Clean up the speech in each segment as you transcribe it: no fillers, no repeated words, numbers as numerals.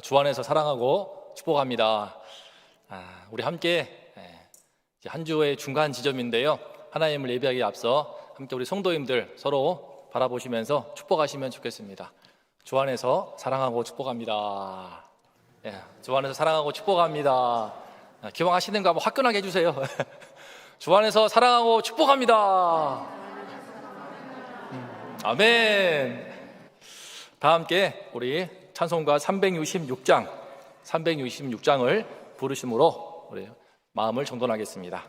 주 안에서 사랑하고 축복합니다. 우리 함께 한 주의 중간 지점인데요, 하나님을 예배하기에 앞서 함께 우리 성도님들 서로 바라보시면서 축복하시면 좋겠습니다. 주 안에서 사랑하고 축복합니다. 주 안에서 사랑하고 축복합니다. 기왕하시는 거 한번 화끈하게 해주세요. 주 안에서 사랑하고 축복합니다. 아멘. 다 함께 우리 찬송가 366장을 부르심으로 우리 마음을 정돈하겠습니다.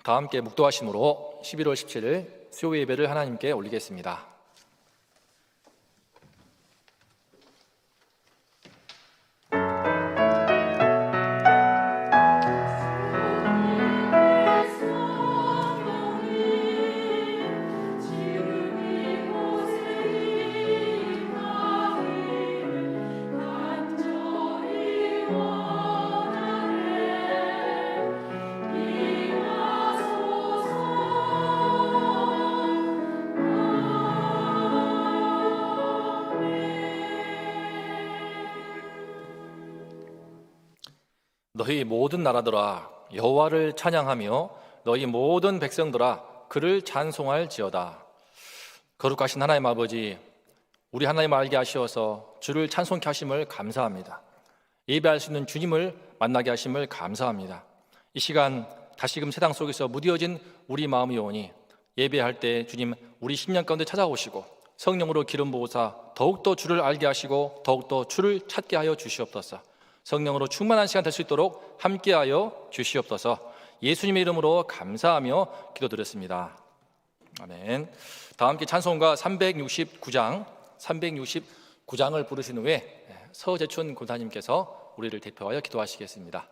다 함께 묵도하심으로 11월 17일 수요 예배를 하나님께 올리겠습니다. 너희 모든 나라들아 여호와를 찬양하며 너희 모든 백성들아 그를 찬송할지어다. 거룩하신 하나님 아버지, 우리 하나님 알게 하시어서 주를 찬송케 하심을 감사합니다. 예배할 수 있는 주님을 만나게 하심을 감사합니다. 이 시간 다시금 세상 속에서 무뎌진 우리 마음이 오니 예배할 때 주님 우리 심령 가운데 찾아오시고 성령으로 기름 부으사 더욱더 주를 알게 하시고 더욱더 주를 찾게 하여 주시옵소서. 성령으로 충만한 시간 될 수 있도록 함께하여 주시옵소서. 예수님의 이름으로 감사하며 기도드렸습니다. 아멘. 다 함께 찬송가 369장을 부르신 후에 서재춘 권사님께서 우리를 대표하여 기도하시겠습니다.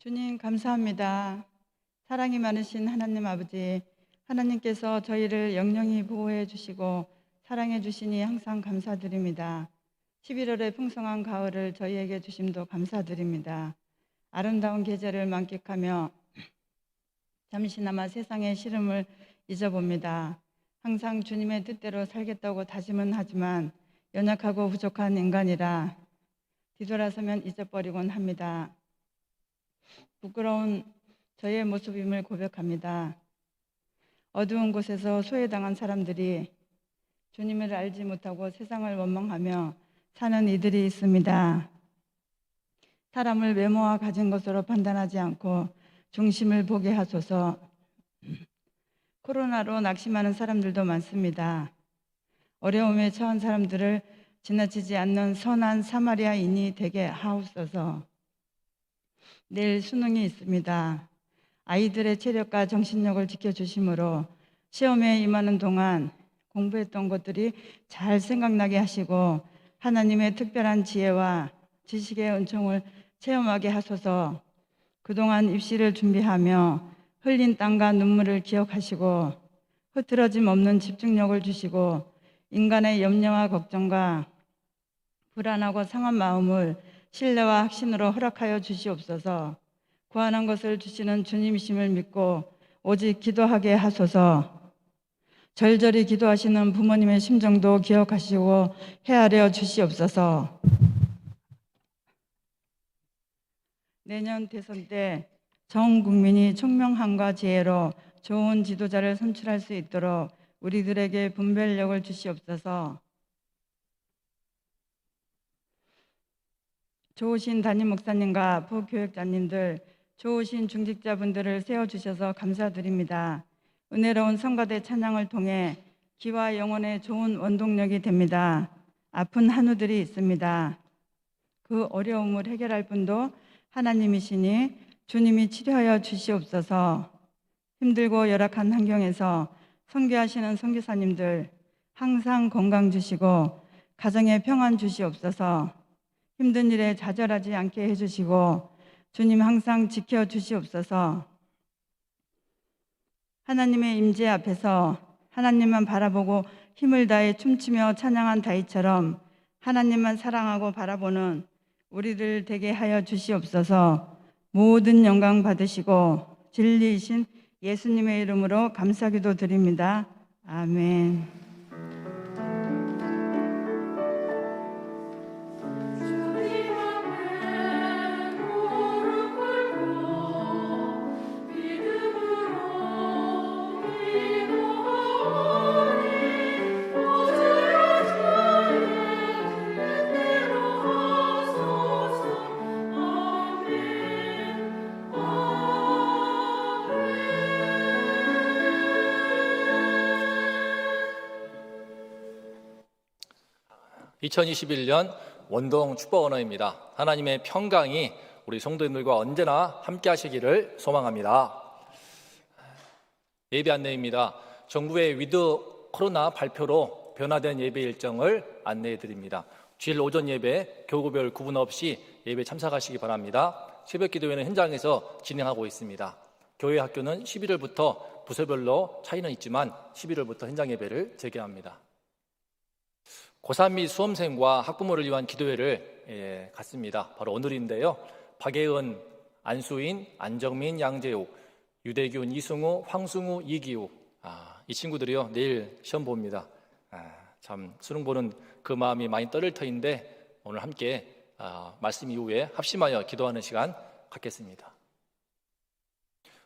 주님 감사합니다. 사랑이 많으신 하나님 아버지, 하나님께서 저희를 영영히 보호해 주시고 사랑해 주시니 항상 감사드립니다. 11월의 풍성한 가을을 저희에게 주심도 감사드립니다. 아름다운 계절을 만끽하며 잠시나마 세상의 시름을 잊어봅니다. 항상 주님의 뜻대로 살겠다고 다짐은 하지만 연약하고 부족한 인간이라 뒤돌아서면 잊어버리곤 합니다. 부끄러운 저의 모습임을 고백합니다. 어두운 곳에서 소외당한 사람들이 주님을 알지 못하고 세상을 원망하며 사는 이들이 있습니다. 사람을 외모와 가진 것으로 판단하지 않고 중심을 보게 하소서. 코로나로 낙심하는 사람들도 많습니다. 어려움에 처한 사람들을 지나치지 않는 선한 사마리아인이 되게 하옵소서. 내일 수능이 있습니다. 아이들의 체력과 정신력을 지켜주심으로 시험에 임하는 동안 공부했던 것들이 잘 생각나게 하시고 하나님의 특별한 지혜와 지식의 은총을 체험하게 하소서. 그동안 입시를 준비하며 흘린 땀과 눈물을 기억하시고 흐트러짐 없는 집중력을 주시고 인간의 염려와 걱정과 불안하고 상한 마음을 신뢰와 확신으로 허락하여 주시옵소서. 구하는 것을 주시는 주님이심을 믿고 오직 기도하게 하소서. 절절히 기도하시는 부모님의 심정도 기억하시고 헤아려 주시옵소서. 내년 대선 때 전 국민이 총명함과 지혜로 좋은 지도자를 선출할 수 있도록 우리들에게 분별력을 주시옵소서. 좋으신 담임 목사님과 부교육자님들, 좋으신 중직자분들을 세워주셔서 감사드립니다. 은혜로운 성가대 찬양을 통해 기와 영혼의 좋은 원동력이 됩니다. 아픈 한우들이 있습니다. 그 어려움을 해결할 분도 하나님이시니 주님이 치료하여 주시옵소서. 힘들고 열악한 환경에서 선교하시는 선교사님들 항상 건강 주시고 가정에 평안 주시옵소서. 힘든 일에 좌절하지 않게 해주시고 주님 항상 지켜주시옵소서. 하나님의 임재 앞에서 하나님만 바라보고 힘을 다해 춤추며 찬양한 다윗처럼 하나님만 사랑하고 바라보는 우리들 되게 하여 주시옵소서. 모든 영광 받으시고 진리이신 예수님의 이름으로 감사기도 드립니다. 아멘. (2021년) 원동 축복 언어입니다. 하나님의 평강이 우리 성도님들과 언제나 함께 하시기를 소망합니다. 예배 안내입니다. 정부의 위드 코로나 발표로 변화된 예배 일정을 안내해 드립니다. 주일 오전 예배 교구별 구분 없이 예배 참석하시기 바랍니다. 새벽 기도회는 현장에서 진행하고 있습니다. 교회 학교는 11월부터 부서별로 차이는 있지만 11월부터 현장 예배를 재개합니다. 고3 및 수험생과 학부모를 위한 기도회를 갖습니다. 바로 오늘인데요. 박예은, 안수인, 안정민, 양재욱, 유대균, 이승우, 황승우, 이기욱, 이 친구들이요 내일 시험 봅니다. 참 수능 보는 그 마음이 많이 떨릴 터인데 오늘 함께 말씀 이후에 합심하여 기도하는 시간 갖겠습니다.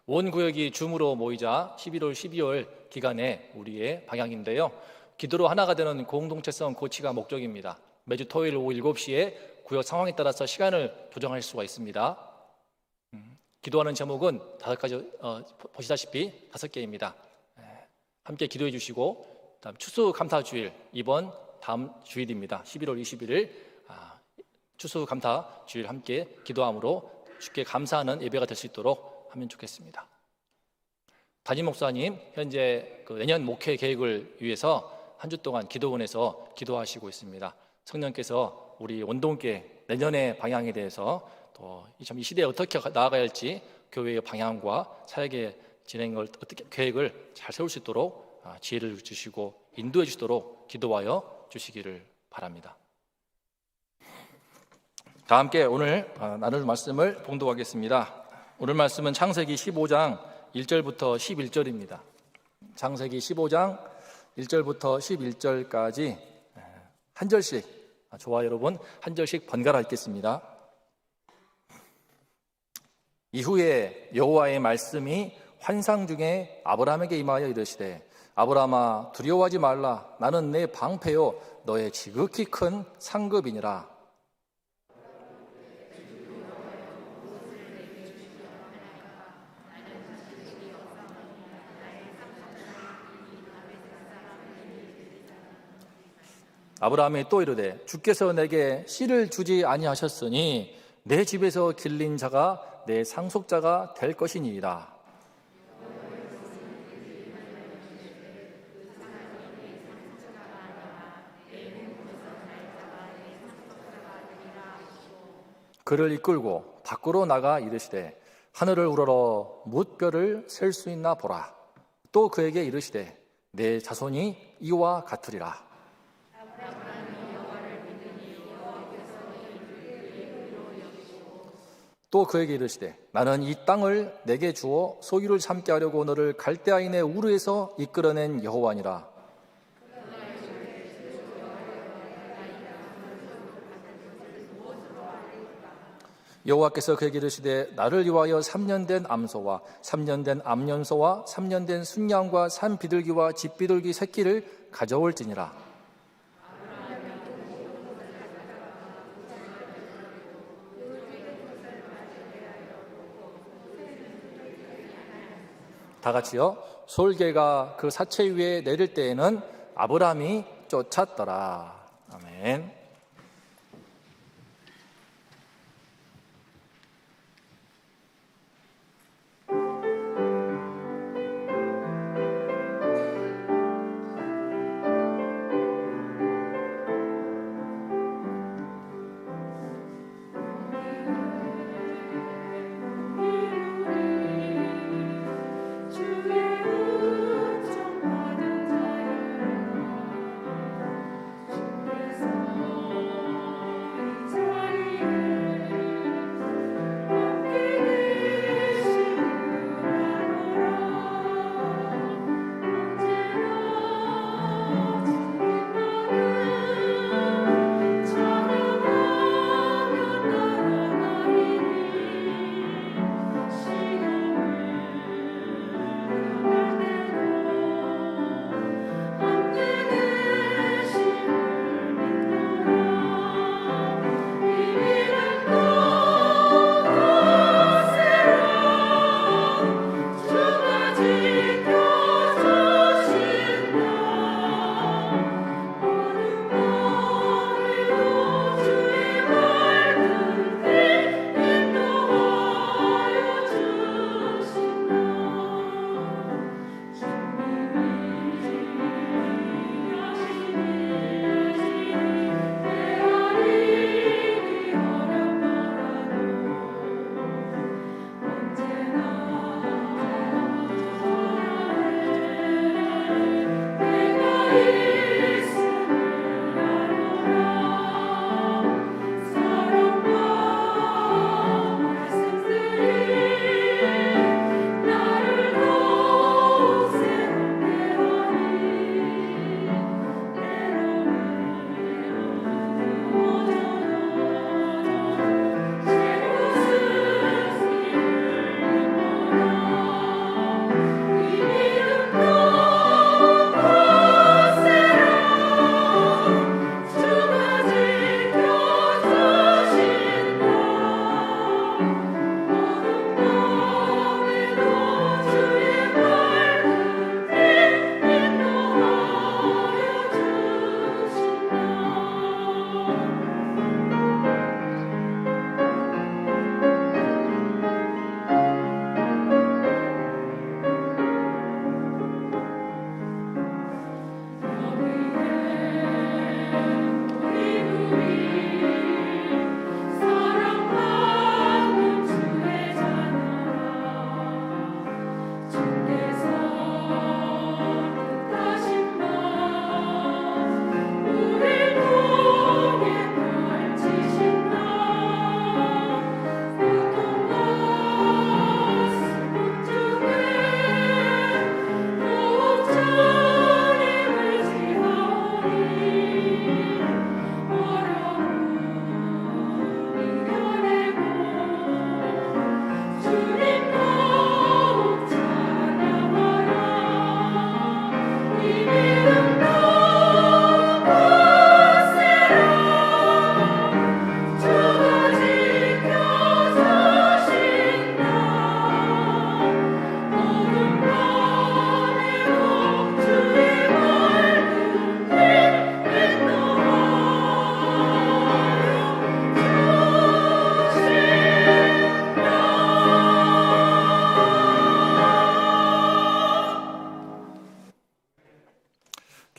온 구역이 줌으로 모이자 11월, 12월 기간에 우리의 방향인데요. 기도로 하나가 되는 공동체성 고치가 목적입니다. 매주 토요일 오후 7시에 구역 상황에 따라서 시간을 조정할 수가 있습니다. 기도하는 제목은 5가지, 보시다시피 5개입니다. 함께 기도해 주시고 다음 추수감사주일, 이번 다음 주일입니다. 11월 21일 추수감사주일 함께 기도함으로 주께 감사하는 예배가 될 수 있도록 하면 좋겠습니다. 담임 목사님 현재 내년 목회 계획을 위해서 한 주 동안 기도원에서 기도하시고 있습니다. 성령께서 우리 원동교회 내년의 방향에 대해서 또 참 이 시대에 어떻게 나아가야 할지 교회의 방향과 사역의 진행을 어떻게 계획을 잘 세울 수 있도록 지혜를 주시고 인도해 주시도록 기도하여 주시기를 바랍니다. 다 함께 오늘 나눌 말씀을 봉독하겠습니다. 오늘 말씀은 창세기 15장 1절부터 11절입니다. 창세기 15장 1절부터 11절까지 한 절씩, 저와 여러분 한 절씩 번갈아 읽겠습니다. 이후에 여호와의 말씀이 환상 중에 아브라함에게 임하여 이르시되 아브라함아 두려워하지 말라. 나는 내 방패요 너의 지극히 큰 상급이니라. 아브라함이 또 이르되 주께서 내게 씨를 주지 아니하셨으니 내 집에서 길린 자가 내 상속자가 될 것이니이다. 그를 이끌고 밖으로 나가 이르시되 하늘을 우러러 뭇별을 셀 수 있나 보라. 또 그에게 이르시되 내 자손이 이와 같으리라. 또 그에게 이르시되 나는 이 땅을 내게 주어 소유를 삼게 하려고 너를 갈대아인의 우르에서 이끌어낸 여호와니라. 여호와께서 그에게 이르시되 나를 위하여 3년 된 암소와 3년 된 암년소와 3년 된 순양과 산 비둘기와 집 비둘기 새끼를 가져올지니라. 다 같이요. 솔개가 그 사체 위에 내릴 때에는 아브라함이 쫓았더라. 아멘.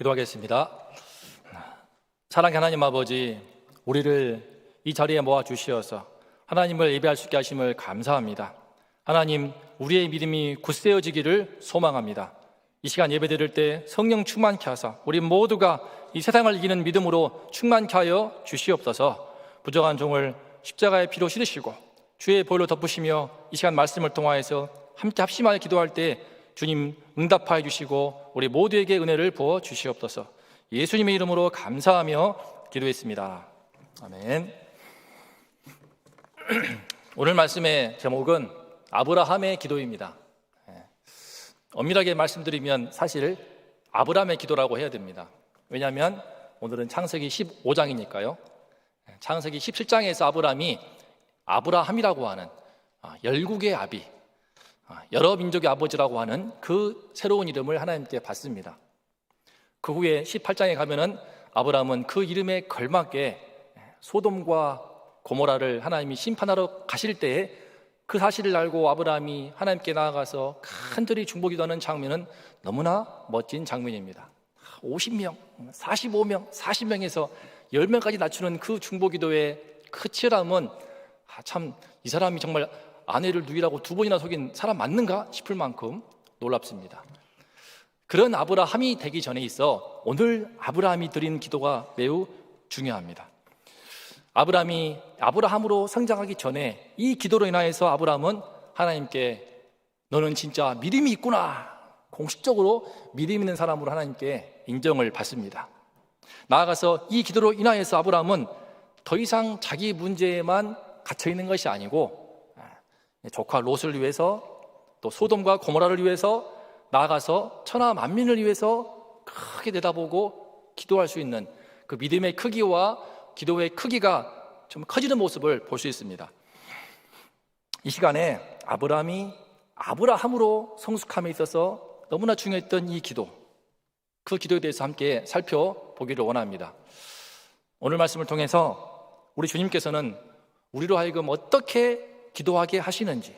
기도하겠습니다. 사랑의 하나님 아버지, 우리를 이 자리에 모아 주시어서 하나님을 예배할 수 있게 하심을 감사합니다. 하나님, 우리의 믿음이 굳세어지기를 소망합니다. 이 시간 예배 드릴 때 성령 충만케 하사 우리 모두가 이 세상을 이기는 믿음으로 충만케 하여 주시옵소서. 부정한 종을 십자가의 피로 씻으시고 주의 보혈로 덮으시며 이 시간 말씀을 통하여서 함께 합심하여 기도할 때 주님 응답하여 주시고 우리 모두에게 은혜를 부어 주시옵소서. 예수님의 이름으로 감사하며 기도했습니다. 아멘. 오늘 말씀의 제목은 아브라함의 기도입니다. 엄밀하게 말씀드리면 사실 아브라함의 기도라고 해야 됩니다. 왜냐하면 오늘은 창세기 15장이니까요. 창세기 17장에서 아브라함이 아브라함이라고 하는 열국의 아비, 여러 민족의 아버지라고 하는 그 새로운 이름을 하나님께 받습니다. 그 후에 18장에 가면은 아브라함은 그 이름에 걸맞게 소돔과 고모라를 하나님이 심판하러 가실 때에 그 사실을 알고 아브라함이 하나님께 나아가서 간절히 중보기도하는 장면은 너무나 멋진 장면입니다. 50명, 45명, 40명에서 10명까지 낮추는 그 중보기도의 그 치열함은 참 이 사람이 정말 아내를 누이라고 2번이나 속인 사람 맞는가 싶을 만큼 놀랍습니다. 그런 아브라함이 되기 전에 있어 오늘 아브라함이 드린 기도가 매우 중요합니다. 아브라함으로 성장하기 전에 이 기도로 인하여서 아브라함은 하나님께 너는 진짜 믿음이 있구나, 공식적으로 믿음 있는 사람으로 하나님께 인정을 받습니다. 나아가서 이 기도로 인하여서 아브라함은 더 이상 자기 문제에만 갇혀 있는 것이 아니고 조카 롯을 위해서, 또 소돔과 고모라를 위해서, 나아가서 천하 만민을 위해서 크게 내다보고 기도할 수 있는 그 믿음의 크기와 기도의 크기가 좀 커지는 모습을 볼 수 있습니다. 이 시간에 아브라함이 아브라함으로 성숙함에 있어서 너무나 중요했던 이 기도, 그 기도에 대해서 함께 살펴보기를 원합니다. 오늘 말씀을 통해서 우리 주님께서는 우리로 하여금 어떻게 기도하게 하시는지,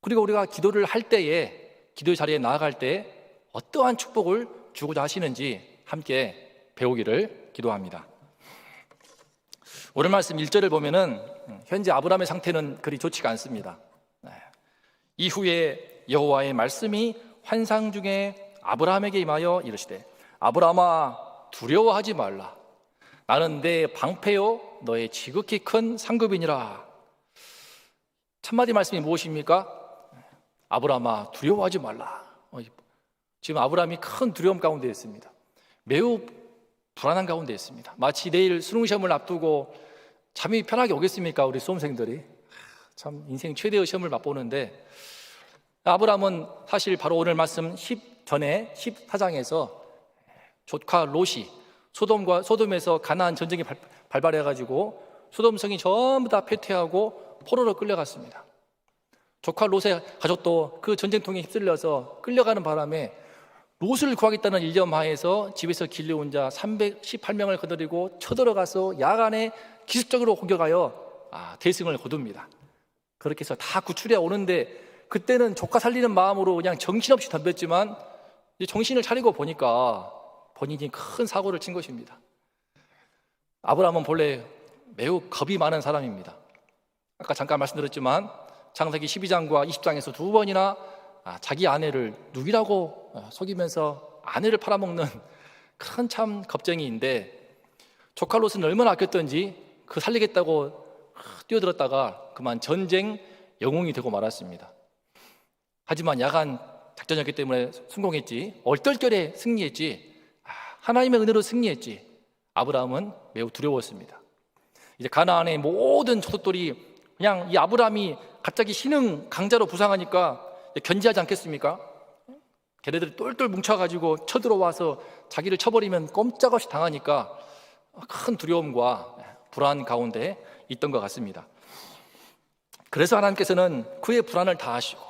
그리고 우리가 기도를 할 때에, 기도의 자리에 나아갈 때 어떠한 축복을 주고자 하시는지 함께 배우기를 기도합니다. 오늘 말씀 1절을 보면은 현재 아브라함의 상태는 그리 좋지가 않습니다. 이후에 여호와의 말씀이 환상 중에 아브라함에게 임하여 이르시되 아브라함아 두려워하지 말라. 나는 내 방패요 너의 지극히 큰 상급이니라. 첫마디 말씀이 무엇입니까? 아브라함아 두려워하지 말라. 지금 아브라함이 큰 두려움 가운데 있습니다. 매우 불안한 가운데 있습니다. 마치 내일 수능 시험을 앞두고 잠이 편하게 오겠습니까? 우리 수험생들이 참 인생 최대의 시험을 맛보는데, 아브라함은 사실 바로 오늘 말씀 10전에 14장에서 조카 롯이 소돔에서 가나안 전쟁이 발발해가지고 소돔성이 전부 다 패퇴하고 포로로 끌려갔습니다. 조카 롯의 가족도 그 전쟁통에 휩쓸려서 끌려가는 바람에 롯을 구하겠다는 일념하에서 집에서 길려온 자 318명을 거느리고 쳐들어가서 야간에 기습적으로 공격하여 대승을 거둡니다. 그렇게 해서 다 구출해 오는데, 그때는 조카 살리는 마음으로 그냥 정신없이 덤볐지만 이제 정신을 차리고 보니까 본인이 큰 사고를 친 것입니다. 아브라함은 본래 매우 겁이 많은 사람입니다. 아까 잠깐 말씀드렸지만 창세기 12장과 20장에서 2번이나 자기 아내를 누이라고 속이면서 아내를 팔아먹는 큰 참 겁쟁이인데, 조카 롯은 얼마나 아꼈던지 그 살리겠다고 뛰어들었다가 그만 전쟁 영웅이 되고 말았습니다. 하지만 야간 작전이었기 때문에 성공했지, 얼떨결에 승리했지, 하나님의 은혜로 승리했지. 아브라함은 매우 두려웠습니다. 이제 가나안의 모든 족속들이 그냥 이 아브라함이 갑자기 신흥 강자로 부상하니까 견제하지 않겠습니까? 걔네들이 똘똘 뭉쳐가지고 쳐들어와서 자기를 쳐버리면 꼼짝없이 당하니까 큰 두려움과 불안 가운데 있던 것 같습니다. 그래서 하나님께서는 그의 불안을 다 아시고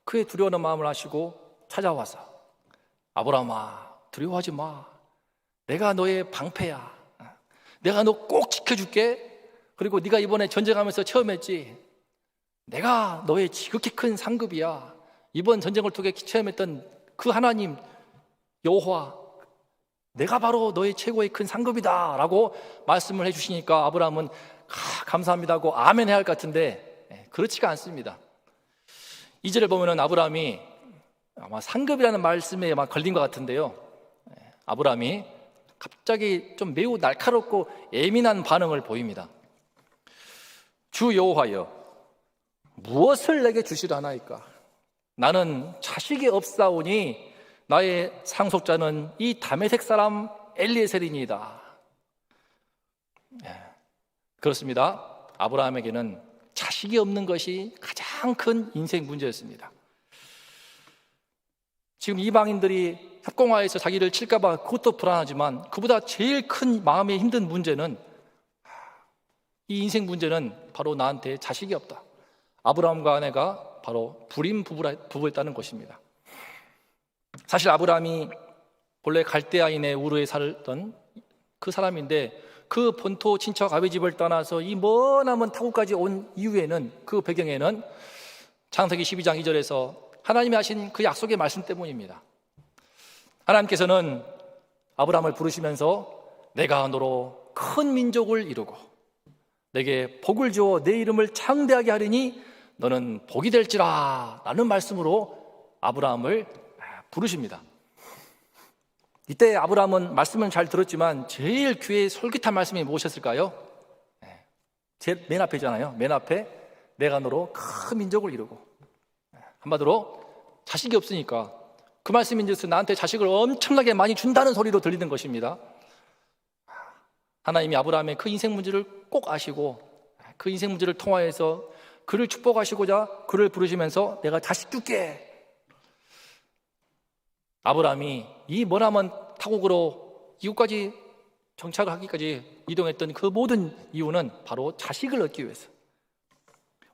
그의 두려워하는 마음을 아시고 찾아와서 아브라함아 두려워하지 마. 내가 너의 방패야. 내가 너 꼭 지켜줄게. 그리고 네가 이번에 전쟁하면서 체험했지. 내가 너의 지극히 큰 상급이야. 이번 전쟁을 통해 체험했던 그 하나님 여호와, 내가 바로 너의 최고의 큰 상급이다 라고 말씀을 해주시니까 아브라함은 감사합니다 하고 아멘 해야 할 것 같은데 그렇지가 않습니다. 2절을 보면은 아브라함이 아마 상급이라는 말씀에 아마 걸린 것 같은데요, 아브라함이 갑자기 좀 매우 날카롭고 예민한 반응을 보입니다. 주 여호와여, 무엇을 내게 주시려 하나이까? 나는 자식이 없사오니 나의 상속자는 이 다메섹 사람 엘리에셀이니이다. 그렇습니다. 아브라함에게는 자식이 없는 것이 가장 큰 인생 문제였습니다. 지금 이방인들이 협공하에서 자기를 칠까봐 그것도 불안하지만 그보다 제일 큰 마음에 힘든 문제는, 이 인생 문제는 바로 나한테 자식이 없다. 아브라함과 아내가 바로 불임 부부였다는 것입니다. 사실 아브라함이 본래 갈대아인의 우르에 살던 그 사람인데 그 본토 친척 아비 집을 떠나서 이 머나먼 타국까지 온 이유에는, 그 배경에는 창세기 12장 2절에서 하나님이 하신 그 약속의 말씀 때문입니다. 하나님께서는 아브라함을 부르시면서 내가 너로 큰 민족을 이루고 내게 복을 주어 내 이름을 창대하게 하리니 너는 복이 될지라 라는 말씀으로 아브라함을 부르십니다. 이때 아브라함은 말씀은 잘 들었지만 제일 귀에 솔깃한 말씀이 무엇이었을까요? 제 맨 앞에잖아요. 맨 앞에 내가 너로 큰 민족을 이루고, 한마디로 자식이 없으니까 그 말씀인즉슨 나한테 자식을 엄청나게 많이 준다는 소리로 들리는 것입니다. 하나님이 아브라함의 그 인생 문제를 꼭 아시고 그 인생 문제를 통하여서 그를 축복하시고자 그를 부르시면서 내가 자식 줄게. 아브라함이 이 머나먼 타국으로 이곳까지 정착을 하기까지 이동했던 그 모든 이유는 바로 자식을 얻기 위해서,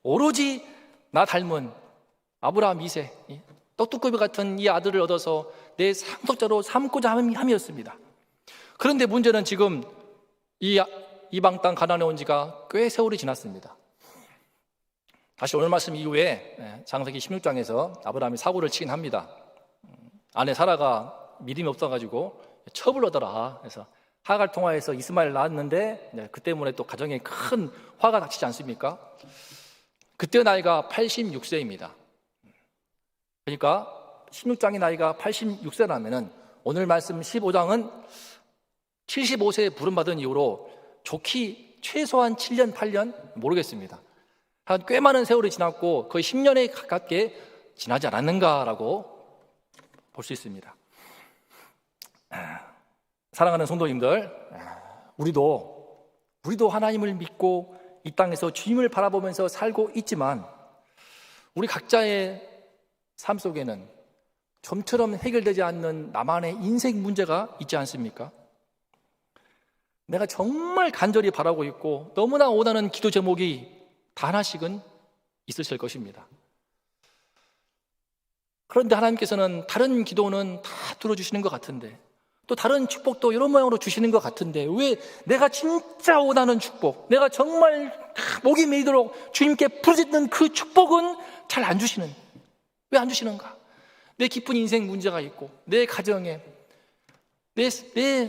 오로지 나 닮은 아브라함 2세 떡두꺼비 같은 이 아들을 얻어서 내 상속자로 삼고자 함이었습니다. 그런데 문제는 지금 이 이방 땅 가나안에 온 지가 꽤 세월이 지났습니다. 다시 오늘 말씀 이후에 창세기 16장에서 아브라함이 사고를 치긴 합니다. 아내 사라가 믿음이 없어가지고 첩을 얻어라 해서 하갈 통화해서 이스마엘 낳았는데 그 때문에 또 가정에 큰 화가 닥치지 않습니까? 그때 나이가 86세입니다. 그러니까 16장의 나이가 86세라면 오늘 말씀 15장은 75세에 부름받은 이후로 좋기 최소한 7년, 8년 모르겠습니다. 한 꽤 많은 세월이 지났고 거의 10년에 가깝게 지나지 않았는가라고 볼 수 있습니다. 사랑하는 성도님들, 우리도 하나님을 믿고 이 땅에서 주님을 바라보면서 살고 있지만 우리 각자의 삶 속에는 좀처럼 해결되지 않는 나만의 인생 문제가 있지 않습니까? 내가 정말 간절히 바라고 있고 너무나 원하는 기도 제목이 다 하나씩은 있으실 것입니다. 그런데 하나님께서는 다른 기도는 다 들어주시는 것 같은데, 또 다른 축복도 이런 모양으로 주시는 것 같은데 왜 내가 진짜 원하는 축복, 내가 정말 목이 메이도록 주님께 부르짖는 그 축복은 잘 안 주시는, 왜 안 주시는가? 내 깊은 인생 문제가 있고 내 가정에, 내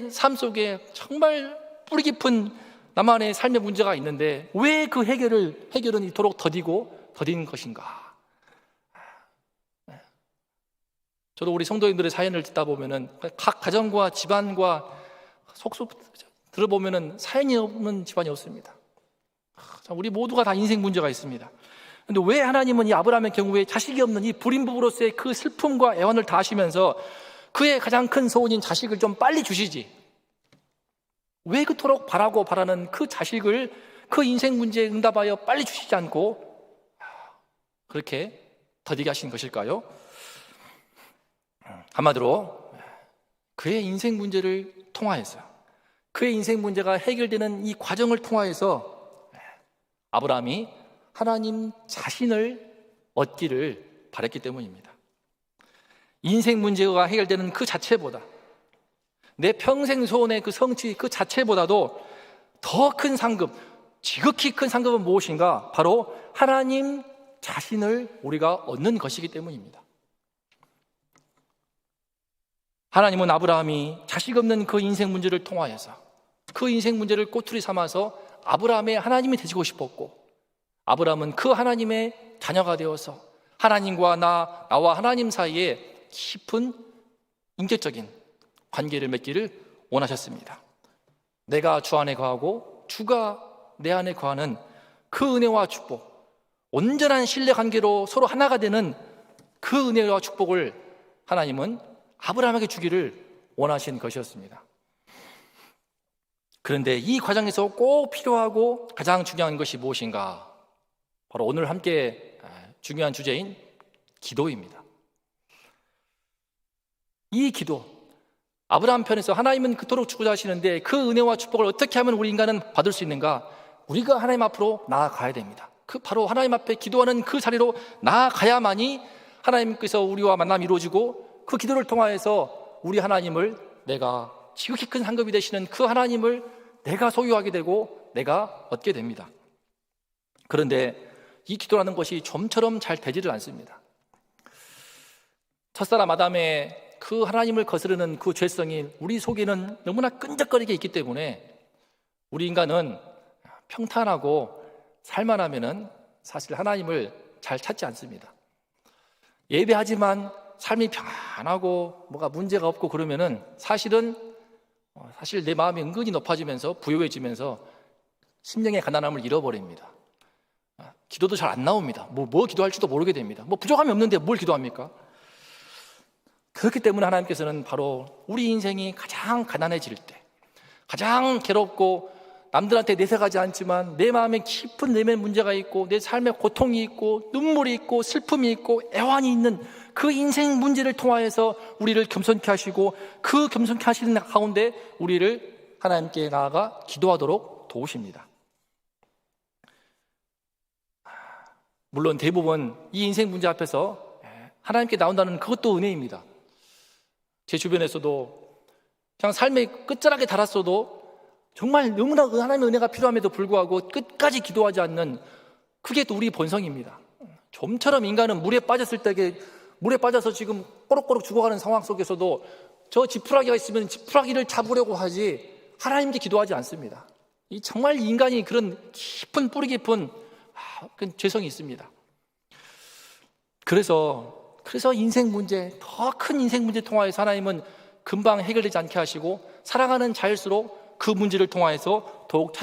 삶 속에 정말 뿌리 깊은 나만의 삶의 문제가 있는데 왜 그 해결은 이토록 더딘 것인가? 저도 우리 성도님들의 사연을 듣다 보면은 각 가정과 집안과 속속 들어보면은 사연이 없는 집안이 없습니다. 우리 모두가 다 인생 문제가 있습니다. 그런데 왜 하나님은 이 아브라함의 경우에 자식이 없는 이 불임 부부로서의 그 슬픔과 애환을 다 하시면서 그의 가장 큰 소원인 자식을 좀 빨리 주시지, 왜 그토록 바라는 그 자식을 그 인생 문제에 응답하여 빨리 주시지 않고 그렇게 더디게 하신 것일까요? 한마디로 그의 인생 문제를 통하여서, 그의 인생 문제가 해결되는 이 과정을 통하여서 아브라함이 하나님 자신을 얻기를 바랬기 때문입니다. 인생 문제가 해결되는 그 자체보다, 내 평생 소원의 그 성취 그 자체보다도 더 큰 상급, 지극히 큰 상급은 무엇인가? 바로 하나님 자신을 우리가 얻는 것이기 때문입니다. 하나님은 아브라함이 자식 없는 그 인생 문제를 통하여서 그 인생 문제를 꼬투리 삼아서 아브라함의 하나님이 되시고 싶었고, 아브라함은 그 하나님의 자녀가 되어서 하나님과 나와 하나님 사이에 깊은 인격적인 관계를 맺기를 원하셨습니다. 내가 주 안에 거하고 주가 내 안에 거하는 그 은혜와 축복, 온전한 신뢰 관계로 서로 하나가 되는 그 은혜와 축복을 하나님은 아브라함에게 주기를 원하신 것이었습니다. 그런데 이 과정에서 꼭 필요하고 가장 중요한 것이 무엇인가? 바로 오늘 함께 중요한 주제인 기도입니다. 이 기도, 아브라함 편에서 하나님은 그토록 축복하시는데 그 은혜와 축복을 어떻게 하면 우리 인간은 받을 수 있는가? 우리가 하나님 앞으로 나아가야 됩니다. 바로 하나님 앞에 기도하는 그 자리로 나아가야만이 하나님께서 우리와 만남이 이루어지고, 그 기도를 통하여서 우리 하나님을, 내가 지극히 큰 상급이 되시는 그 하나님을 내가 소유하게 되고 내가 얻게 됩니다. 그런데 이 기도라는 것이 좀처럼 잘 되지를 않습니다. 첫사람 아담의 그 하나님을 거스르는 그 죄성이 우리 속에는 너무나 끈적거리게 있기 때문에 우리 인간은 평탄하고 살만하면은 사실 하나님을 잘 찾지 않습니다. 예배하지만 삶이 평안하고 뭐가 문제가 없고 그러면은 사실 내 마음이 은근히 높아지면서 부유해지면서 심령의 가난함을 잃어버립니다. 기도도 잘 안 나옵니다. 뭐 기도할지도 모르게 됩니다. 부족함이 없는데 뭘 기도합니까? 그렇기 때문에 하나님께서는 바로 우리 인생이 가장 가난해질 때, 가장 괴롭고 남들한테 내세가지 않지만 내 마음에 깊은 내면 문제가 있고 내 삶에 고통이 있고 눈물이 있고 슬픔이 있고 애환이 있는 그 인생 문제를 통하여서 우리를 겸손케 하시고, 그 겸손케 하시는 가운데 우리를 하나님께 나아가 기도하도록 도우십니다. 물론 대부분 이 인생 문제 앞에서 하나님께 나온다는 그것도 은혜입니다. 제 주변에서도 그냥 삶의 끝자락에 달았어도 정말 너무나 하나님의 은혜가 필요함에도 불구하고 끝까지 기도하지 않는, 그게 또 우리 본성입니다. 좀처럼 인간은 물에 빠졌을 때, 물에 빠져서 지금 꼬록꼬록 죽어가는 상황 속에서도 저 지푸라기가 있으면 지푸라기를 잡으려고 하지 하나님께 기도하지 않습니다. 정말 인간이 그런 깊은 뿌리 깊은 그런 죄성이 있습니다. 그래서 인생 문제, 더 큰 인생 문제 통하여서 하나님은 금방 해결되지 않게 하시고, 사랑하는 자일수록 그 문제를 통하여서 더욱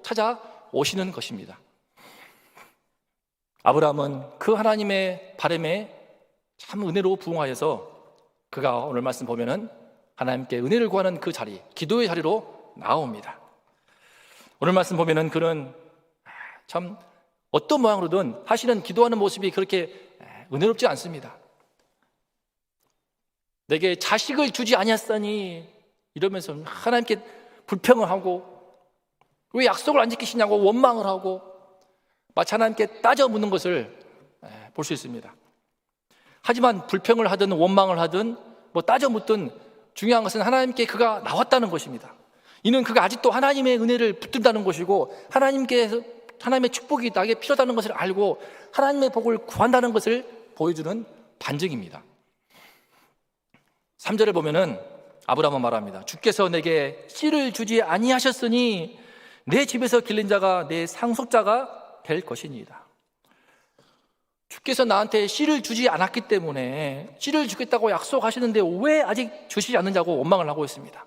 찾아오시는 것입니다. 아브라함은 그 하나님의 바람에 참 은혜로 부응하여서 그가 오늘 말씀 보면은 하나님께 은혜를 구하는 그 자리, 기도의 자리로 나옵니다. 오늘 말씀 보면은 그는 참 어떤 모양으로든 사실은 기도하는 모습이 그렇게 은혜롭지 않습니다. 내게 자식을 주지 아니하사니 이러면서 하나님께 불평을 하고, 왜 약속을 안 지키시냐고 원망을 하고, 마치 하나님께 따져 묻는 것을 볼 수 있습니다. 하지만 불평을 하든 원망을 하든 따져 묻든 중요한 것은 하나님께 그가 나왔다는 것입니다. 이는 그가 아직도 하나님의 은혜를 붙든다는 것이고, 하나님의 축복이 나에게 필요하다는 것을 알고 하나님의 복을 구한다는 것을 보여주는 반증입니다. 3절을 보면은 아브라함은 말합니다. 주께서 내게 씨를 주지 아니하셨으니 내 집에서 길른 자가 내 상속자가 될 것이니이다. 주께서 나한테 씨를 주지 않았기 때문에 씨를 주겠다고 약속하시는데 왜 아직 주시지 않느냐고 원망을 하고 있습니다.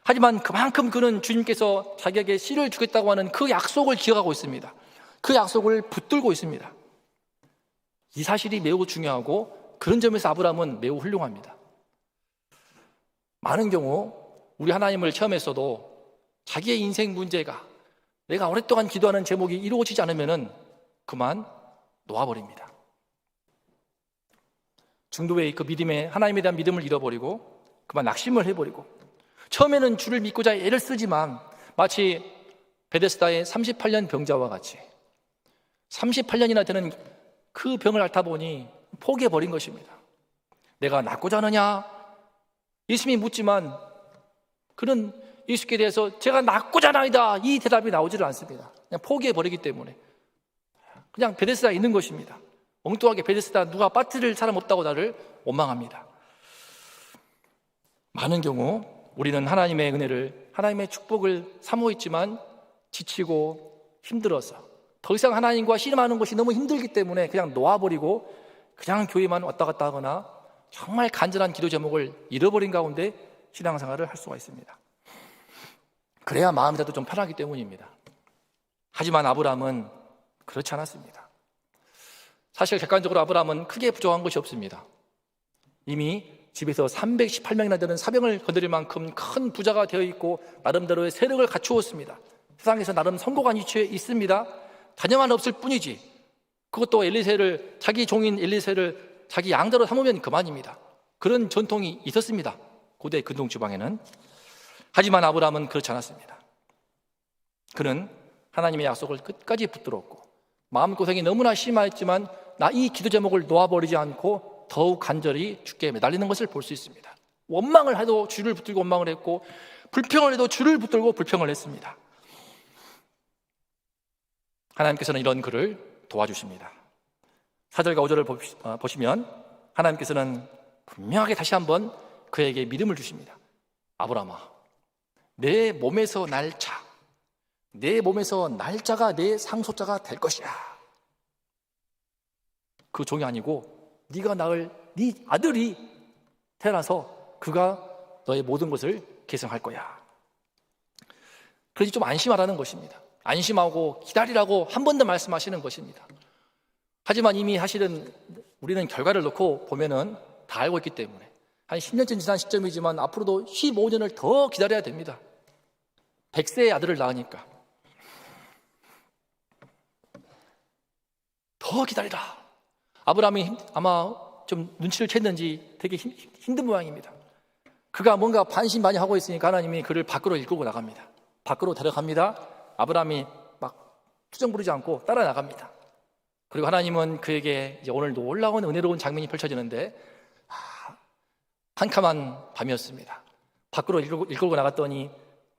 하지만 그만큼 그는 주님께서 자기에게 씨를 주겠다고 하는 그 약속을 기억하고 있습니다. 그 약속을 붙들고 있습니다. 이 사실이 매우 중요하고, 그런 점에서 아브라함은 매우 훌륭합니다. 많은 경우 우리 하나님을 체험했어도 자기의 인생 문제가, 내가 오랫동안 기도하는 제목이 이루어지지 않으면 그만 놓아버립니다. 중도의 그 믿음에, 하나님에 대한 믿음을 잃어버리고 그만 낙심을 해버리고, 처음에는 주를 믿고자 애를 쓰지만 마치 베데스다의 38년 병자와 같이 38년이나 되는 그 병을 앓다 보니 포기해버린 것입니다. 내가 낫고자 하느냐? 예수님이 묻지만 그는 예수께 대해서 제가 낫고자 하나이다, 이 대답이 나오지를 않습니다. 그냥 포기해버리기 때문에 그냥 베데스다에 있는 것입니다. 엉뚱하게 베데스다 누가 빠뜨릴 사람 없다고 나를 원망합니다. 많은 경우 우리는 하나님의 은혜를, 하나님의 축복을 사모했지만 지치고 힘들어서 더 이상 하나님과 씨름하는 것이 너무 힘들기 때문에 그냥 놓아버리고 그냥 교회만 왔다 갔다 하거나 정말 간절한 기도 제목을 잃어버린 가운데 신앙생활을 할 수가 있습니다. 그래야 마음이라도 좀 편하기 때문입니다. 하지만 아브라함은 그렇지 않았습니다. 사실 객관적으로 아브라함은 크게 부족한 것이 없습니다. 이미 집에서 318명이나 되는 사병을 거느릴 만큼 큰 부자가 되어 있고 나름대로의 세력을 갖추었습니다. 세상에서 나름 성공한 위치에 있습니다. 자녀만 없을 뿐이지 그것도 엘리세를, 자기 종인 엘리세를 자기 양자로 삼으면 그만입니다. 그런 전통이 있었습니다. 고대 근동 지방에는. 하지만 아브라함은 그렇지 않았습니다. 그는 하나님의 약속을 끝까지 붙들었고 마음고생이 너무나 심하였지만 나 이 기도 제목을 놓아버리지 않고 더욱 간절히 주께 매달리는 것을 볼 수 있습니다. 원망을 해도 주를 붙들고 원망을 했고 불평을 해도 주를 붙들고 불평을 했습니다. 하나님께서는 이런 그를 도와주십니다. 4절과 5절을 보시면 하나님께서는 분명하게 다시 한번 그에게 믿음을 주십니다. 아브라함아, 내 몸에서 날짜, 내 몸에서 날짜가 내 상속자가 될 것이야. 그 종이 아니고 네가 낳을 네 아들이 태어나서 그가 너의 모든 것을 계승할 거야. 그러니 좀 안심하라는 것입니다. 안심하고 기다리라고 한 번 더 말씀하시는 것입니다. 하지만 이미 사실은 우리는 결과를 놓고 보면은 다 알고 있기 때문에 한 10년쯤 지난 시점이지만 앞으로도 15년을 더 기다려야 됩니다. 100세의 아들을 낳으니까 더 기다리라. 아브라함이 아마 좀 눈치를 챘는지 되게 힘든 모양입니다. 그가 뭔가 반신반의하고 있으니까 하나님이 그를 밖으로 이끌고 나갑니다. 밖으로 데려갑니다. 아브라함이 막 투정 부리지 않고 따라 나갑니다. 그리고 하나님은 그에게 이제 오늘 놀라운 은혜로운 장면이 펼쳐지는데 캄캄한 밤이었습니다. 밖으로 이끌고 나갔더니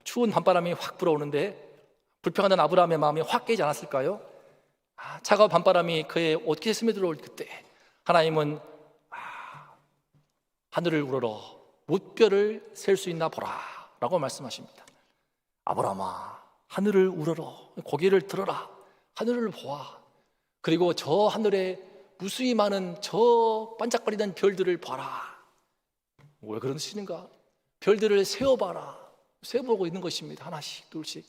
추운 밤바람이 확 불어오는데 불평하는 아브라함의 마음이 확 깨지 않았을까요? 차가운 밤바람이 그의 옷깃에 스며들어올 그때 하나님은 하늘을 우러러 무별을 셀 수 있나 보라 라고 말씀하십니다. 아브라함아, 하늘을 우러러 고개를 들어라. 하늘을 보아. 그리고 저 하늘에 무수히 많은 저 반짝거리는 별들을 봐라. 왜 그러시는가? 별들을 세어봐라. 세어보고 있는 것입니다. 하나씩 둘씩.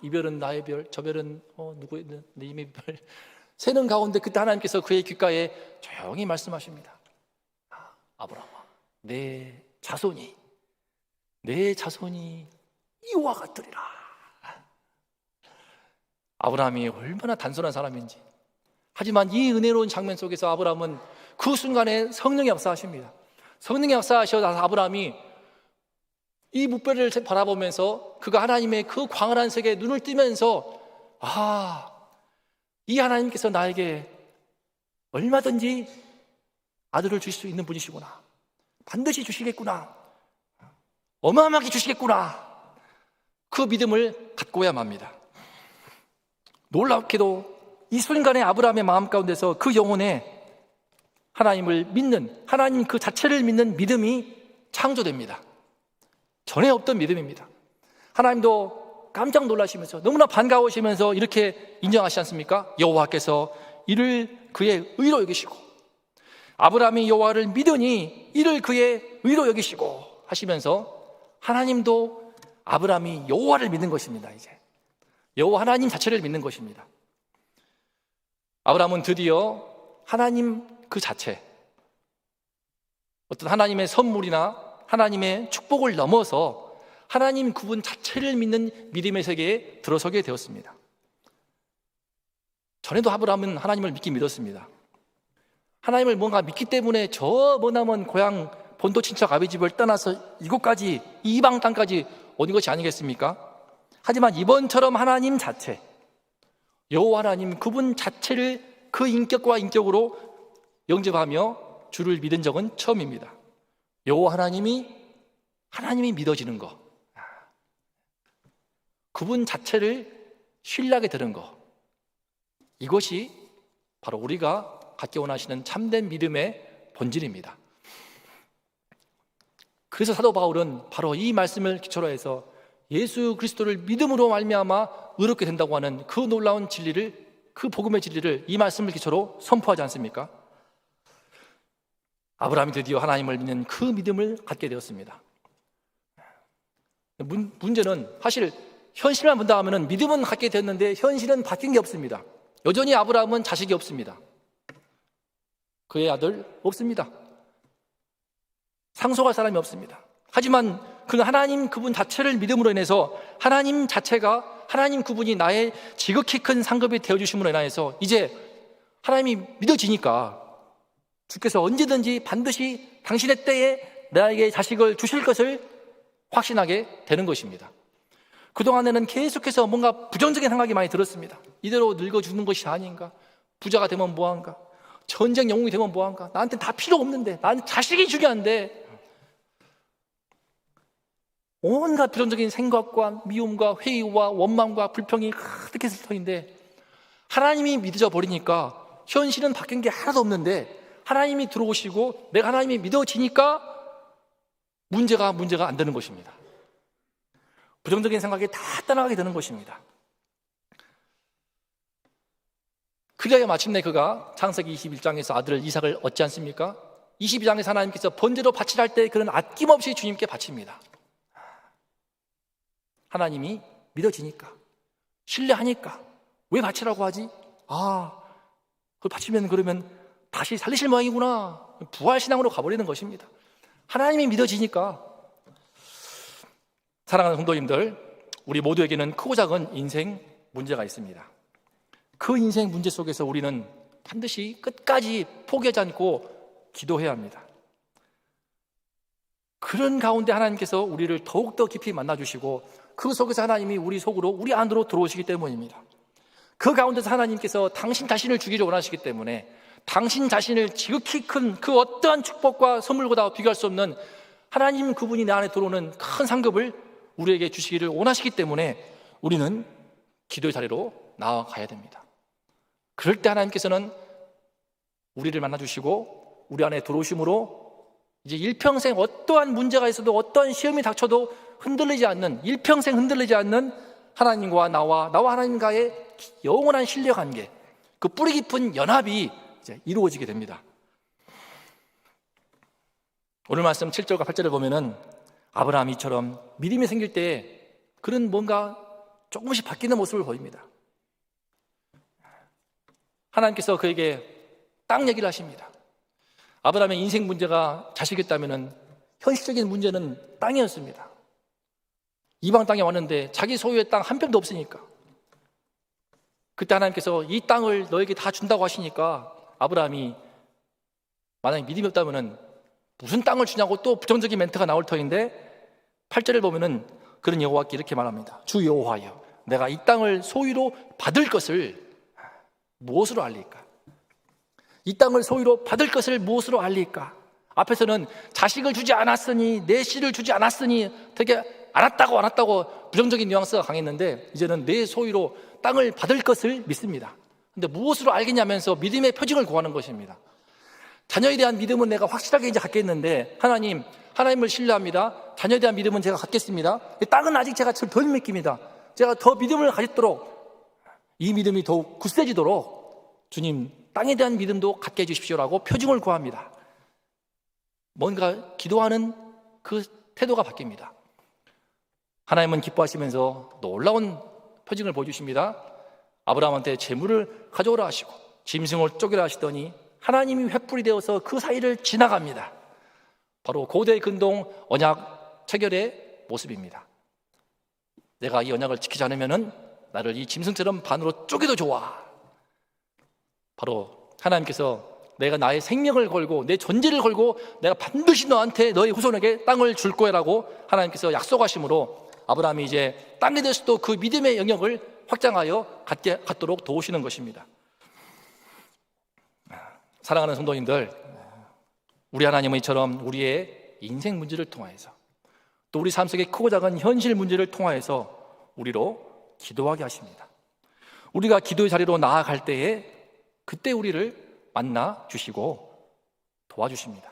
이 별은 나의 별, 저 별은 누구의 님의 별. 세는 가운데 그때 하나님께서 그의 귓가에 조용히 말씀하십니다. 아브라함아, 내 자손이 이와 같으리라. 아브라함이 얼마나 단순한 사람인지. 하지만 이 은혜로운 장면 속에서 아브라함은 그 순간에 성령이 역사하십니다. 성령이 역사하셔서 아브라함이 이 무뼈를 바라보면서 그가 하나님의 그 광활한 세계에 눈을 뜨면서 이 하나님께서 나에게 얼마든지 아들을 주실 수 있는 분이시구나. 반드시 주시겠구나. 어마어마하게 주시겠구나. 그 믿음을 갖고야 맙니다. 놀랍게도 이 순간에 아브라함의 마음 가운데서 그 영혼에 하나님을 믿는, 하나님 그 자체를 믿는 믿음이 창조됩니다. 전에 없던 믿음입니다. 하나님도 깜짝 놀라시면서 너무나 반가우시면서 이렇게 인정하시지 않습니까? 여호와께서 이를 그의 의로 여기시고 아브라함이 여호와를 믿으니 이를 그의 의로 여기시고 하시면서 하나님도 아브라함이 여호와를 믿는 것입니다. 이제 여호와 하나님 자체를 믿는 것입니다. 아브라함은 드디어 하나님 그 자체, 어떤 하나님의 선물이나 하나님의 축복을 넘어서 하나님 그분 자체를 믿는 믿음의 세계에 들어서게 되었습니다. 전에도 아브라함은 하나님을 믿었습니다. 하나님을 뭔가 믿기 때문에 저 머나먼 고향 본토 친척 아비 집을 떠나서 이곳까지, 이방 땅까지 온 것이 아니겠습니까? 하지만 이번처럼 하나님 자체, 여호와 하나님 그분 자체를 그 인격과 인격으로 영접하며 주를 믿은 적은 처음입니다. 여호와 하나님이 믿어지는 것, 그분 자체를 신뢰하게 되는 것, 이것이 바로 우리가 갖기 원하시는 참된 믿음의 본질입니다. 그래서 사도 바울은 바로 이 말씀을 기초로 해서 예수 그리스도를 믿음으로 말미암아 의롭게 된다고 하는 그 놀라운 진리를, 그 복음의 진리를 이 말씀을 기초로 선포하지 않습니까? 아브라함이 드디어 하나님을 믿는 그 믿음을 갖게 되었습니다. 문제는 사실 현실만 본다 하면 믿음은 갖게 됐는데 현실은 바뀐 게 없습니다. 여전히 아브라함은 자식이 없습니다. 그의 아들 없습니다. 상속할 사람이 없습니다. 하지만 그는 하나님 그분 자체를 믿음으로 인해서 하나님 자체가, 하나님 그분이 나의 지극히 큰 상급이 되어주심으로 인하여서 이제 하나님이 믿어지니까 주께서 언제든지 반드시 당신의 때에 나에게 자식을 주실 것을 확신하게 되는 것입니다. 그동안에는 계속해서 뭔가 부정적인 생각이 많이 들었습니다. 이대로 늙어 죽는 것이 아닌가? 부자가 되면 뭐한가? 전쟁 영웅이 되면 뭐한가? 나한테 다 필요 없는데, 나는 자식이 중요한데. 온갖 부정적인 생각과 미움과 회의와 원망과 불평이 가득했을 터인데 하나님이 믿어져 버리니까 현실은 바뀐 게 하나도 없는데 하나님이 들어오시고 내가 하나님이 믿어지니까 문제가 안 되는 것입니다. 부정적인 생각이 다 떠나가게 되는 것입니다. 그래야 마침내 그가 창세기 21장에서 아들 이삭을 얻지 않습니까? 22장에서 하나님께서 번제로 바치라 할 때 그는 아낌없이 주님께 바칩니다. 하나님이 믿어지니까, 신뢰하니까. 왜 바치라고 하지? 그걸 바치면 그러면 다시 살리실 모양이구나. 부활신앙으로 가버리는 것입니다. 하나님이 믿어지니까. 사랑하는 성도님들, 우리 모두에게는 크고 작은 인생 문제가 있습니다. 그 인생 문제 속에서 우리는 반드시 끝까지 포기하지 않고 기도해야 합니다. 그런 가운데 하나님께서 우리를 더욱더 깊이 만나주시고 그 속에서 하나님이 우리 속으로, 우리 안으로 들어오시기 때문입니다. 그 가운데서 하나님께서 당신 자신을 주기를 원하시기 때문에 당신 자신을 지극히 큰 그 어떠한 축복과 선물보다 비교할 수 없는 하나님 그분이 내 안에 들어오는 큰 상급을 우리에게 주시기를 원하시기 때문에 우리는 기도의 자리로 나아가야 됩니다. 그럴 때 하나님께서는 우리를 만나주시고 우리 안에 들어오심으로 이제 일평생 어떠한 문제가 있어도 어떠한 시험이 닥쳐도 흔들리지 않는, 일평생 흔들리지 않는 하나님과 나와 하나님과의 영원한 신뢰 관계, 그 뿌리 깊은 연합이 이제 이루어지게 됩니다. 오늘 말씀 7절과 8절을 보면은 아브라함이처럼 믿음이 생길 때 그런 뭔가 조금씩 바뀌는 모습을 보입니다. 하나님께서 그에게 땅 얘기를 하십니다. 아브라함의 인생 문제가 자식이었다면 현실적인 문제는 땅이었습니다. 이방 땅에 왔는데 자기 소유의 땅 한 평도 없으니까 그때 하나님께서 이 땅을 너에게 다 준다고 하시니까 아브라함이 만약에 믿음이 없다면 무슨 땅을 주냐고 또 부정적인 멘트가 나올 터인데 8절을 보면은 그런 여호와께 이렇게 말합니다. 주 여호와여, 내가 이 땅을 소유로 받을 것을 무엇으로 알릴까? 이 땅을 소유로 받을 것을 무엇으로 알릴까? 앞에서는 자식을 주지 않았으니, 내 씨를 주지 않았으니 되게 알았다고 부정적인 뉘앙스가 강했는데 이제는 내 소유로 땅을 받을 것을 믿습니다. 근데 무엇으로 알겠냐면서 믿음의 표징을 구하는 것입니다. 자녀에 대한 믿음은 내가 확실하게 이제 갖겠는데 하나님을 신뢰합니다. 자녀에 대한 믿음은 제가 갖겠습니다. 땅은 아직 제가 덜 믿깁니다. 제가 더 믿음을 가졌도록, 이 믿음이 더욱 굳세지도록 주님 땅에 대한 믿음도 갖게 해주십시오라고 표징을 구합니다. 뭔가 기도하는 그 태도가 바뀝니다. 하나님은 기뻐하시면서 놀라운 표징을 보여주십니다. 아브라함한테 재물을 가져오라 하시고 짐승을 쪼개라 하시더니 하나님이 횃불이 되어서 그 사이를 지나갑니다. 바로 고대 근동 언약 체결의 모습입니다. 내가 이 언약을 지키지 않으면 나를 이 짐승처럼 반으로 쪼개도 좋아. 바로 하나님께서 내가 나의 생명을 걸고 내 존재를 걸고 내가 반드시 너한테, 너의 후손에게 땅을 줄 거야라고 하나님께서 약속하심으로 아브라함이 이제 땅에 대해서도 그 믿음의 영역을 확장하여 갖도록 도우시는 것입니다. 사랑하는 성도님들, 우리 하나님은 이처럼 우리의 인생 문제를 통하여서 또 우리 삶 속의 크고 작은 현실 문제를 통하여서 우리로 기도하게 하십니다. 우리가 기도의 자리로 나아갈 때에 그때 우리를 만나 주시고 도와주십니다.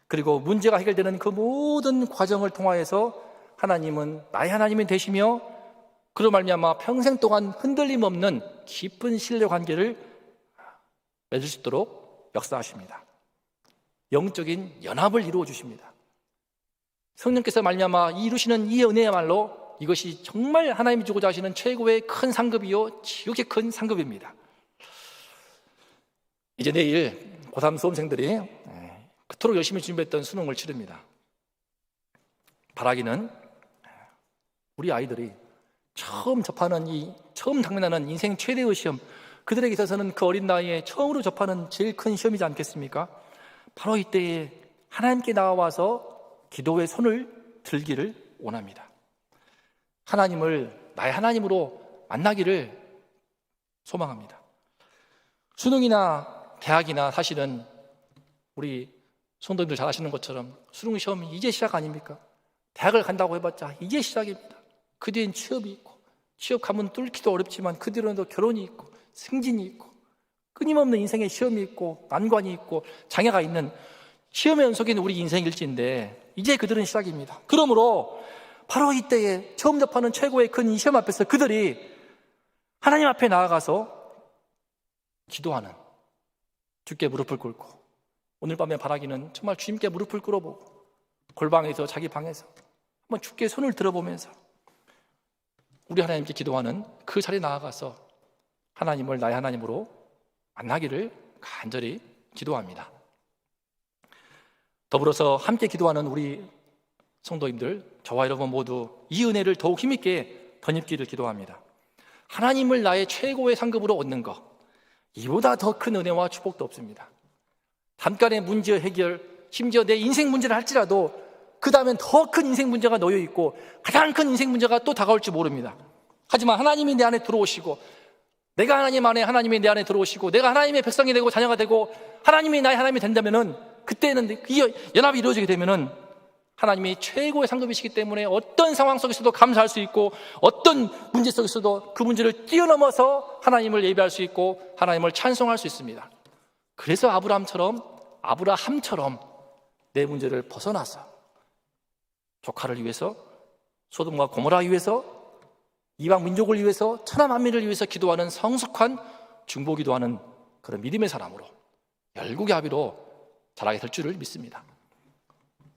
그리고 문제가 해결되는 그 모든 과정을 통하여서 하나님은 나의 하나님이 되시며 그로 말미암아 평생 동안 흔들림 없는 깊은 신뢰 관계를 맺을 수 있도록 역사하십니다. 영적인 연합을 이루어 주십니다. 성령께서 말미암아 이루시는 이 은혜야말로 이것이 정말 하나님이 주고자 하시는 최고의 큰 상급이요 지극히 큰 상급입니다. 이제 내일 고3 수험생들이 그토록 열심히 준비했던 수능을 치릅니다. 바라기는 우리 아이들이 처음 당면하는 인생 최대의 시험, 그들에게 있어서는 그 어린 나이에 처음으로 접하는 제일 큰 시험이지 않겠습니까? 바로 이때에 하나님께 나와서 기도의 손을 들기를 원합니다. 하나님을 나의 하나님으로 만나기를 소망합니다. 수능이나 대학이나 사실은 우리 성도님들 잘 아시는 것처럼 수능 시험이 이제 시작 아닙니까? 대학을 간다고 해봤자 이제 시작입니다. 그 뒤엔 취업이 있고, 취업 가면 뚫기도 어렵지만 그 뒤로는 또 결혼이 있고 승진이 있고 끊임없는 인생의 시험이 있고 난관이 있고 장애가 있는 시험의 연속인 우리 인생 일지인데 이제 그들은 시작입니다. 그러므로 바로 이때에 처음 접하는 최고의 큰 이 시험 앞에서 그들이 하나님 앞에 나아가서 기도하는, 주께 무릎을 꿇고, 오늘 밤에 바라기는 정말 주님께 무릎을 꿇어보고 골방에서 자기 방에서 한번 주께 손을 들어보면서 우리 하나님께 기도하는 그 자리에 나아가서 하나님을 나의 하나님으로 만나기를 간절히 기도합니다. 더불어서 함께 기도하는 우리 성도님들, 저와 여러분 모두 이 은혜를 더욱 힘있게 덧입기를 기도합니다. 하나님을 나의 최고의 상급으로 얻는 것, 이보다 더 큰 은혜와 축복도 없습니다. 잠깐의 문제 해결, 심지어 내 인생 문제를 할지라도 그 다음엔 더 큰 인생 문제가 놓여 있고 가장 큰 인생 문제가 또 다가올지 모릅니다. 하지만 하나님이 내 안에 들어오시고, 내가 하나님 안에, 하나님이 내 안에 들어오시고, 내가 하나님의 백성이 되고 자녀가 되고 하나님이 나의 하나님이 된다면은, 그때는 이 연합이 이루어지게 되면은 하나님이 최고의 상급이시기 때문에 어떤 상황 속에서도 감사할 수 있고, 어떤 문제 속에서도 그 문제를 뛰어넘어서 하나님을 예배할 수 있고 하나님을 찬송할 수 있습니다. 그래서 아브라함처럼 내 문제를 벗어나서 조카를 위해서, 소돔과 고모라 위해서, 이방 민족을 위해서, 천하 만민을 위해서 기도하는 성숙한 중보 기도하는 그런 믿음의 사람으로 열국의 아비로 자라게 될 줄을 믿습니다.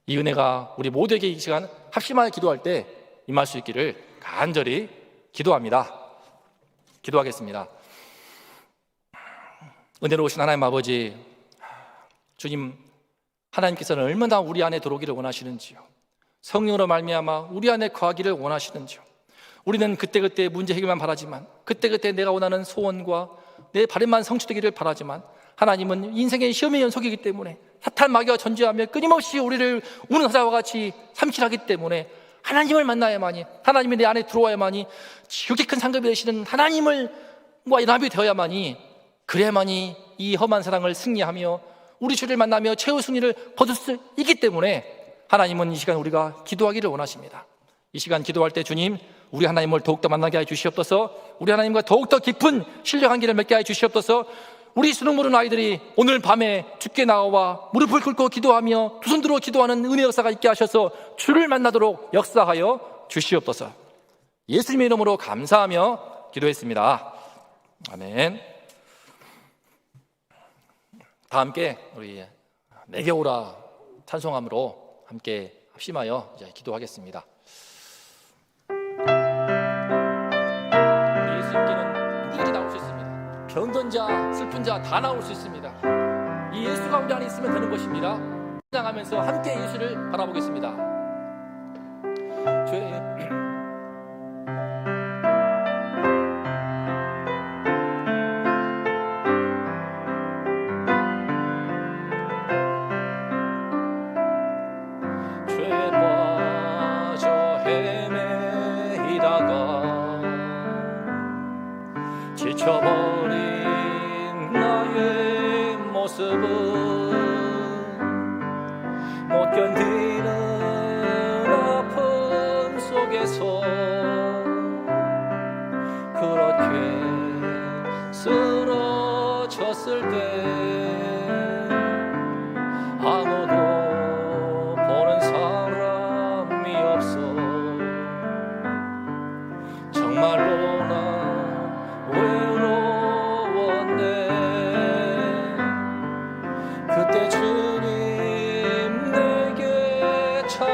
이 은혜가 우리 모두에게 이 시간 합심하여 기도할 때 임할 수 있기를 간절히 기도합니다. 기도하겠습니다. 은혜로우신 하나님 아버지, 주님, 하나님께서는 얼마나 우리 안에 들어오기를 원하시는지요, 성령으로 말미암아 우리 안에 거하기를 원하시는지요. 우리는 그때그때 문제 해결만 바라지만, 그때그때 내가 원하는 소원과 내 바람만 성취되기를 바라지만, 하나님은 인생의 시험의 연속이기 때문에 사탄 마귀와 전쟁하며 끊임없이 우리를 우는 사자와 같이 삼킬하기 때문에 하나님을 만나야만이, 하나님이 내 안에 들어와야만이, 지극히 큰 상급이 되시는 하나님과 연합이 되어야만이, 그래야만이 이 험한 사랑을 승리하며 우리 주를 만나며 최후 승리를 거둘 수 있기 때문에 하나님은 이 시간 우리가 기도하기를 원하십니다. 이 시간 기도할 때 주님, 우리 하나님을 더욱더 만나게 해 주시옵소서. 우리 하나님과 더욱더 깊은 신뢰 관계를 맺게 해 주시옵소서. 우리 수능 모르는 아이들이 오늘 밤에 주께 나와 무릎을 꿇고 기도하며 두 손 들어 기도하는 은혜 역사가 있게 하셔서 주를 만나도록 역사하여 주시옵소서. 예수님의 이름으로 감사하며 기도했습니다. 아멘. 다 함께 우리 내게 오라 찬송함으로 함께 합심하여 이제 기도하겠습니다. 우리 예수님께는 누구든지 나올 수 있습니다. 병든 자, 슬픈 자 다 나올 수 있습니다. 이 예수가 우리 안에 있으면 되는 것입니다. 찬양하면서 함께 예수를 바라보겠습니다. 죄 빠져 헤매이다가 지쳐버린 나의 모습은 못 견디는 아픔 속에서 그렇게 쓰러졌을 때 아무도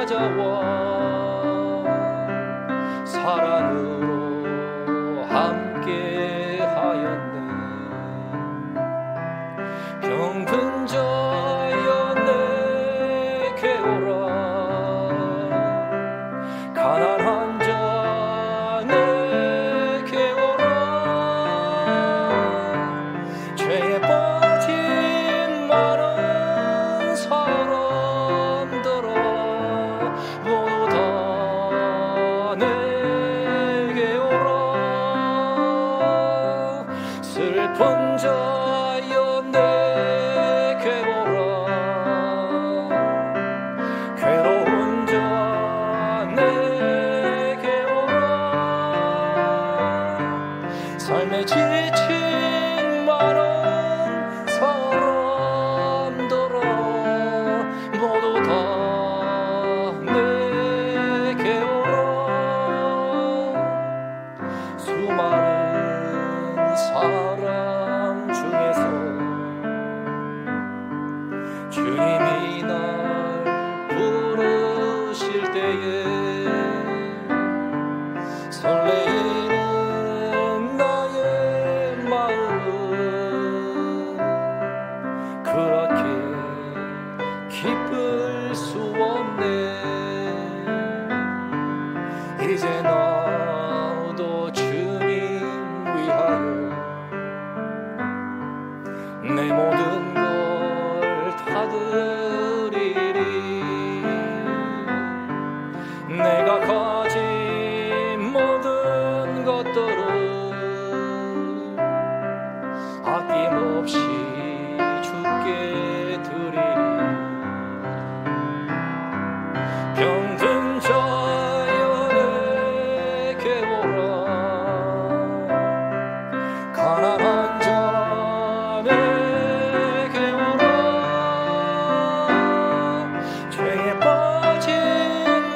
찾아와 사랑으로 함께 하였네. 병든 자여 내게 오라. 가난한 자 내게 오라. 죄에 빠진 많은 사람들아 모두 다 내게 오라. 슬픈 자여 내게 오라. 괴로운 자 내게 오라. 삶에 지친 많은 사람들아 모두 다 내게 오라. 수많은 사람 중에서 주님이 날 부르실 때에 설레이는 나의 마음은 그렇게 기쁠 수 없네. 이제 나도 주님 위하여 내 모든 걸 다 드리리. 내가 가진 모든 것들을 아낌없이 주께 드리리. 병든 자여 내게 오라. 가난한 자 내게 오라. 죄에 빠진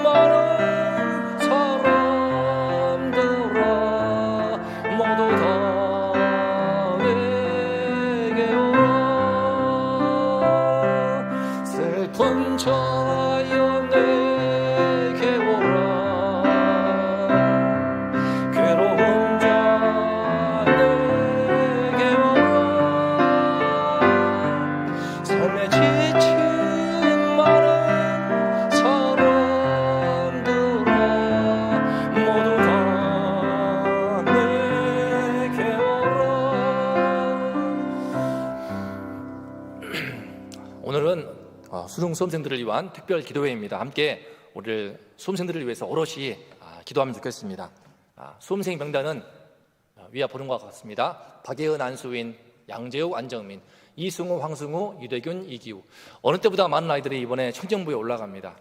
많은 사람들아 모두 다 내게 오라. 슬픈 자여 내게 오라. 괴로운 자 내게 오라. 삶에 지친 많은 사람들아 모두 다 내게 오라. 오늘은 수능 수험생들을 위한 특별 기도회입니다. 함께 우리 수험생들을 위해서 오롯이 기도하면 좋겠습니다. 수험생 명단은 위와 보는 것과 같습니다. 박예은, 안수인, 양재욱, 안정민, 이승우, 황승우, 유대균, 이기우. 어느 때보다 많은 아이들이 이번에 청정부에 올라갑니다.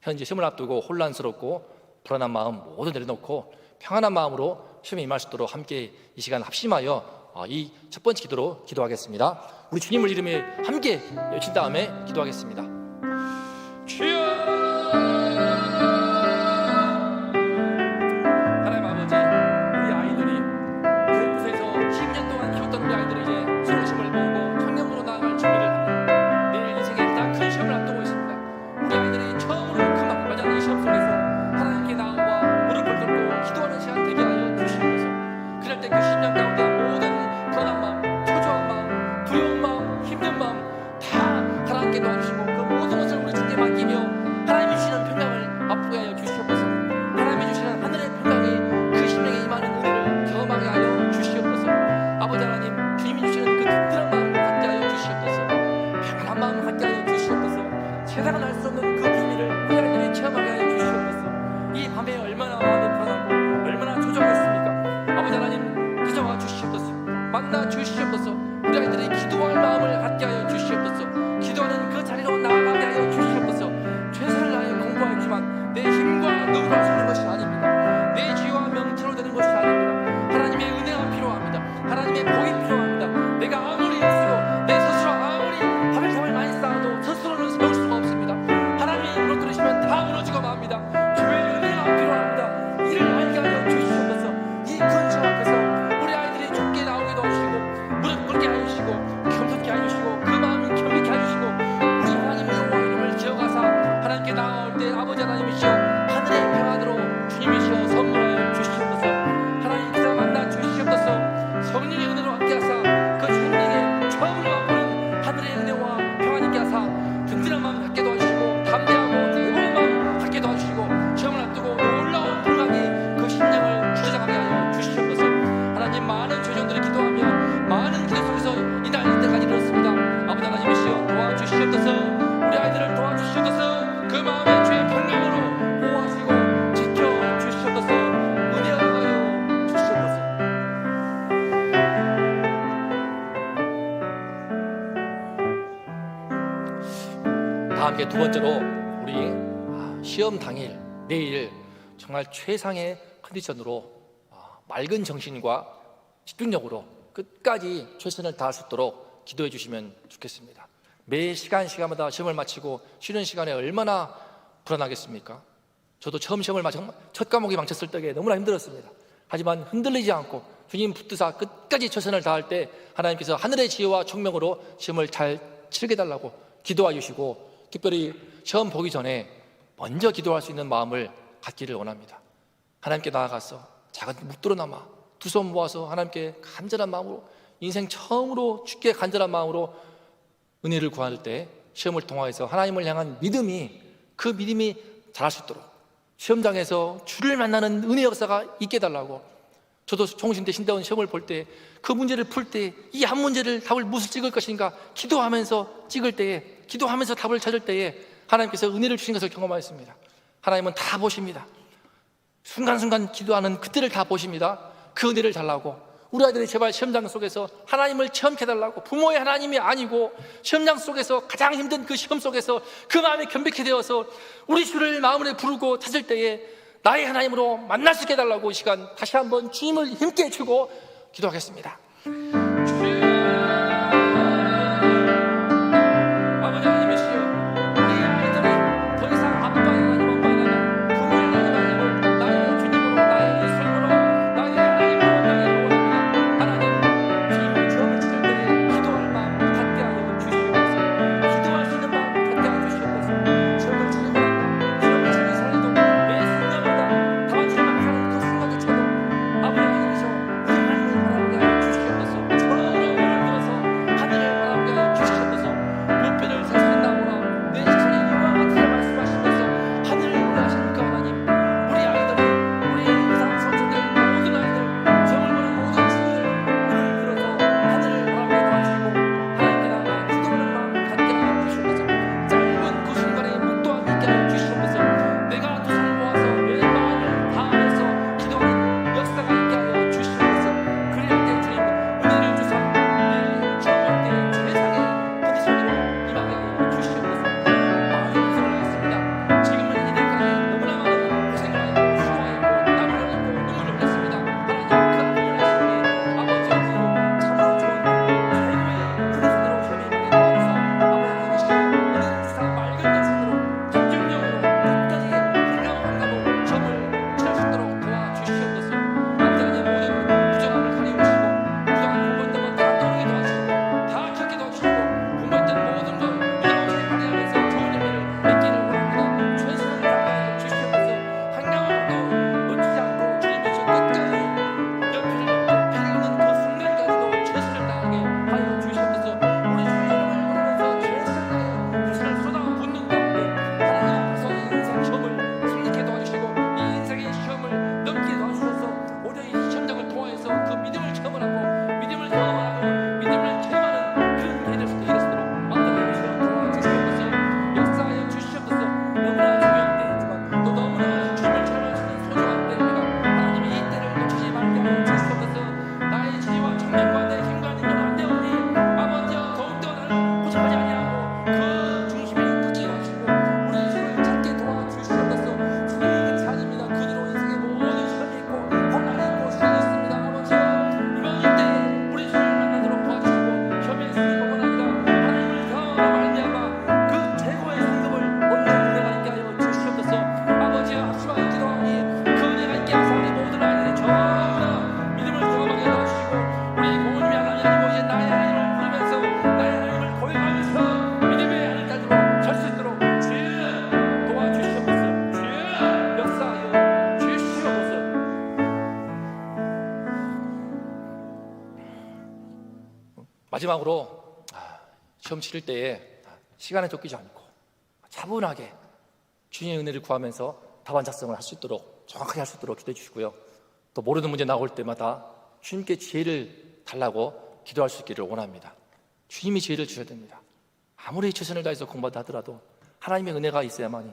현재 시험을 앞두고 혼란스럽고 불안한 마음 모두 내려놓고 평안한 마음으로 시험에 임할 수 있도록 함께 이 시간 합심하여 이 첫 번째 기도로 기도하겠습니다. 우리 주님을 이름에 함께 외친 다음에 기도하겠습니다. 주여! 하나님 아버지, 우리 아이들이 교육부서에서 10년 동안 키웠던 우리 아이들이 이제 수능시험을 보고 청년부로 나아갈 준비를 하는 내일 인생에 일단 큰 시험을 앞두고 있습니다. 우리 아이들이 처음으로 큰 맞이하는 이 시험 속에서 하나님께 나아와 무릎을 꿇고 기도하는 시간 되게 하여 주시옵소서. 그럴 때 그 10년 가운데 모든 불안한 마음, 초조한 마음, 두려운 마음, 힘든 마음 다 하나님께 도와주시고 그 모든 것을 우리 주께 맡기며 하나님이 주시는 평강을 맛보게 하여 주시옵소서. 하나님이 주시는 하늘의 평강이 그 심령에 임하는 은혜를 경험하게 하여 주시옵소서. 아버지 하나님, 주님이 주시는 그 든든한 마음을 갖게 하여 주시옵소서. 평안한 마음을 갖게 하여 주시옵소서. 세상은 알 수 없는 그 비밀을 우리 아이들이 체험하게 하여 주시옵소서. 이 밤에 얼마나 마음이 불안하고 얼마나 초조하겠습니까? 아버지 하나님, 찾아와 주시옵소서. 만나 주시옵소서. 우리 아이들이 기도할 마음을 갖게 하여 주시옵소서. 기도하는 그 자리로 나아가게 하여 주시옵소서. 최선을 다해 공부하지만 내 힘과 능력으로 사는 것이 아닙니다. 내 지혜와 명철로 되는 것이 아닙니다. 하나님의 은혜가 필요합니다. 하나님의 복이 필요합니다. 내가 아무리 애쓰고 내 스스로 아무리 밥을 많이 쌓아도 스스로는 세울 수가 없습니다. 하나님이 무너뜨리시면 다 무너지고 맙니다. 주의 은혜가 필요합니다. 이를 알게 하여 주시옵소서. 이 큰 시험 앞에서 우리 아이들이 좁게 나오게 도와주시고 무릎 꿇게 하시고 때에 아버지 하나님이시여 하늘의 평안으로 주님이시여 선물하여 주시옵소서. 하나님 그사 만나 주시옵소서. 성령의 은혜로 함께하사 그 주님에게 처음으로 맛보는 하늘의 은혜와 평안 있게 하사 든든한 마음 갖게 도와주시고 담대하고 무거운 마음 갖게 도와주시고 시험을 앞두고 놀라운 불감이 그 심령을 주저하게 하여 주시옵소서. 하나님 많은 조정들이 기도하며 많은 기도 속에서 이날 이때까지 이뤘습니다. 아버지 하나님이시여 도와주시옵소서. 우리 아이들을 도와주시옵소서. 그 마음의 죄 평강으로 보호하시고 지켜주시옵소서. 은혜하여 주시옵소서. 다 함께 두 번째로 우리 시험 당일 내일 정말 최상의 컨디션으로 맑은 정신과 집중력으로 끝까지 최선을 다할 수 있도록 기도해 주시면 좋겠습니다. 매 시간마다 시험을 마치고 쉬는 시간에 얼마나 불안하겠습니까? 저도 처음 시험을 마쳐 첫 과목이 망쳤을 때에 너무나 힘들었습니다. 하지만 흔들리지 않고 주님 붙드사 끝까지 최선을 다할 때 하나님께서 하늘의 지혜와 총명으로 시험을 잘 치르게 달라고 기도해 주시고, 특별히 시험 보기 전에 먼저 기도할 수 있는 마음을 갖기를 원합니다. 하나님께 나아가서 작은 묵들어남아 두 손 모아서 하나님께 간절한 마음으로, 인생 처음으로 주께 간절한 마음으로 은혜를 구할 때 시험을 통하여서 하나님을 향한 믿음이, 그 믿음이 자랄 수 있도록 시험장에서 주를 만나는 은혜 역사가 있게 해달라고. 저도 종신 때 신대원 시험을 볼 때 그 문제를 풀 때 이 한 문제를 답을 무엇을 찍을 것인가 기도하면서 찍을 때에, 기도하면서 답을 찾을 때에 하나님께서 은혜를 주신 것을 경험하였습니다. 하나님은 다 보십니다. 순간순간 기도하는 그때를 다 보십니다. 그 은혜를 달라고. 우리 아이들이 제발 시험장 속에서 하나님을 체험케 해달라고. 부모의 하나님이 아니고 시험장 속에서 가장 힘든 그 시험 속에서 그 마음이 견백해 되어서 우리 주를 마음으로 부르고 찾을 때에 나의 하나님으로 만날 수 있게 해달라고. 이 시간 다시 한번 주님을 힘께 주고 기도하겠습니다. 아버지 하나님이시여, 우리 아이들이 더 이상 아빠의 하나님, 엄마의 하나님, 부모의 하나님 아니고 나의 주님으로, 나의 삶으로, 나의 하나님으로 나를 원합니다. 하나님, 주님을 시험을 치를 때에 기도할 마음 갖게 하여 주시옵소서. 기도할 수 있는 마음 갖게 하여 주시옵소서. 시험을 치는 사람과 시험을 치는 사람도 매 순간마다 다 주님을 하는 그 순간조차도 아버지 하나님이시여 우리 하나님을 바라보게 하여 주시옵소서. 마지막으로 시험 치를 때에 시간에 쫓기지 않고 차분하게 주님의 은혜를 구하면서 답안 작성을 할 수 있도록, 정확하게 할 수 있도록 기도해 주시고요. 또 모르는 문제 나올 때마다 주님께 지혜를 달라고 기도할 수 있기를 원합니다. 주님이 지혜를 주셔야 됩니다. 아무리 최선을 다해서 공부하다 하더라도 하나님의 은혜가 있어야만이,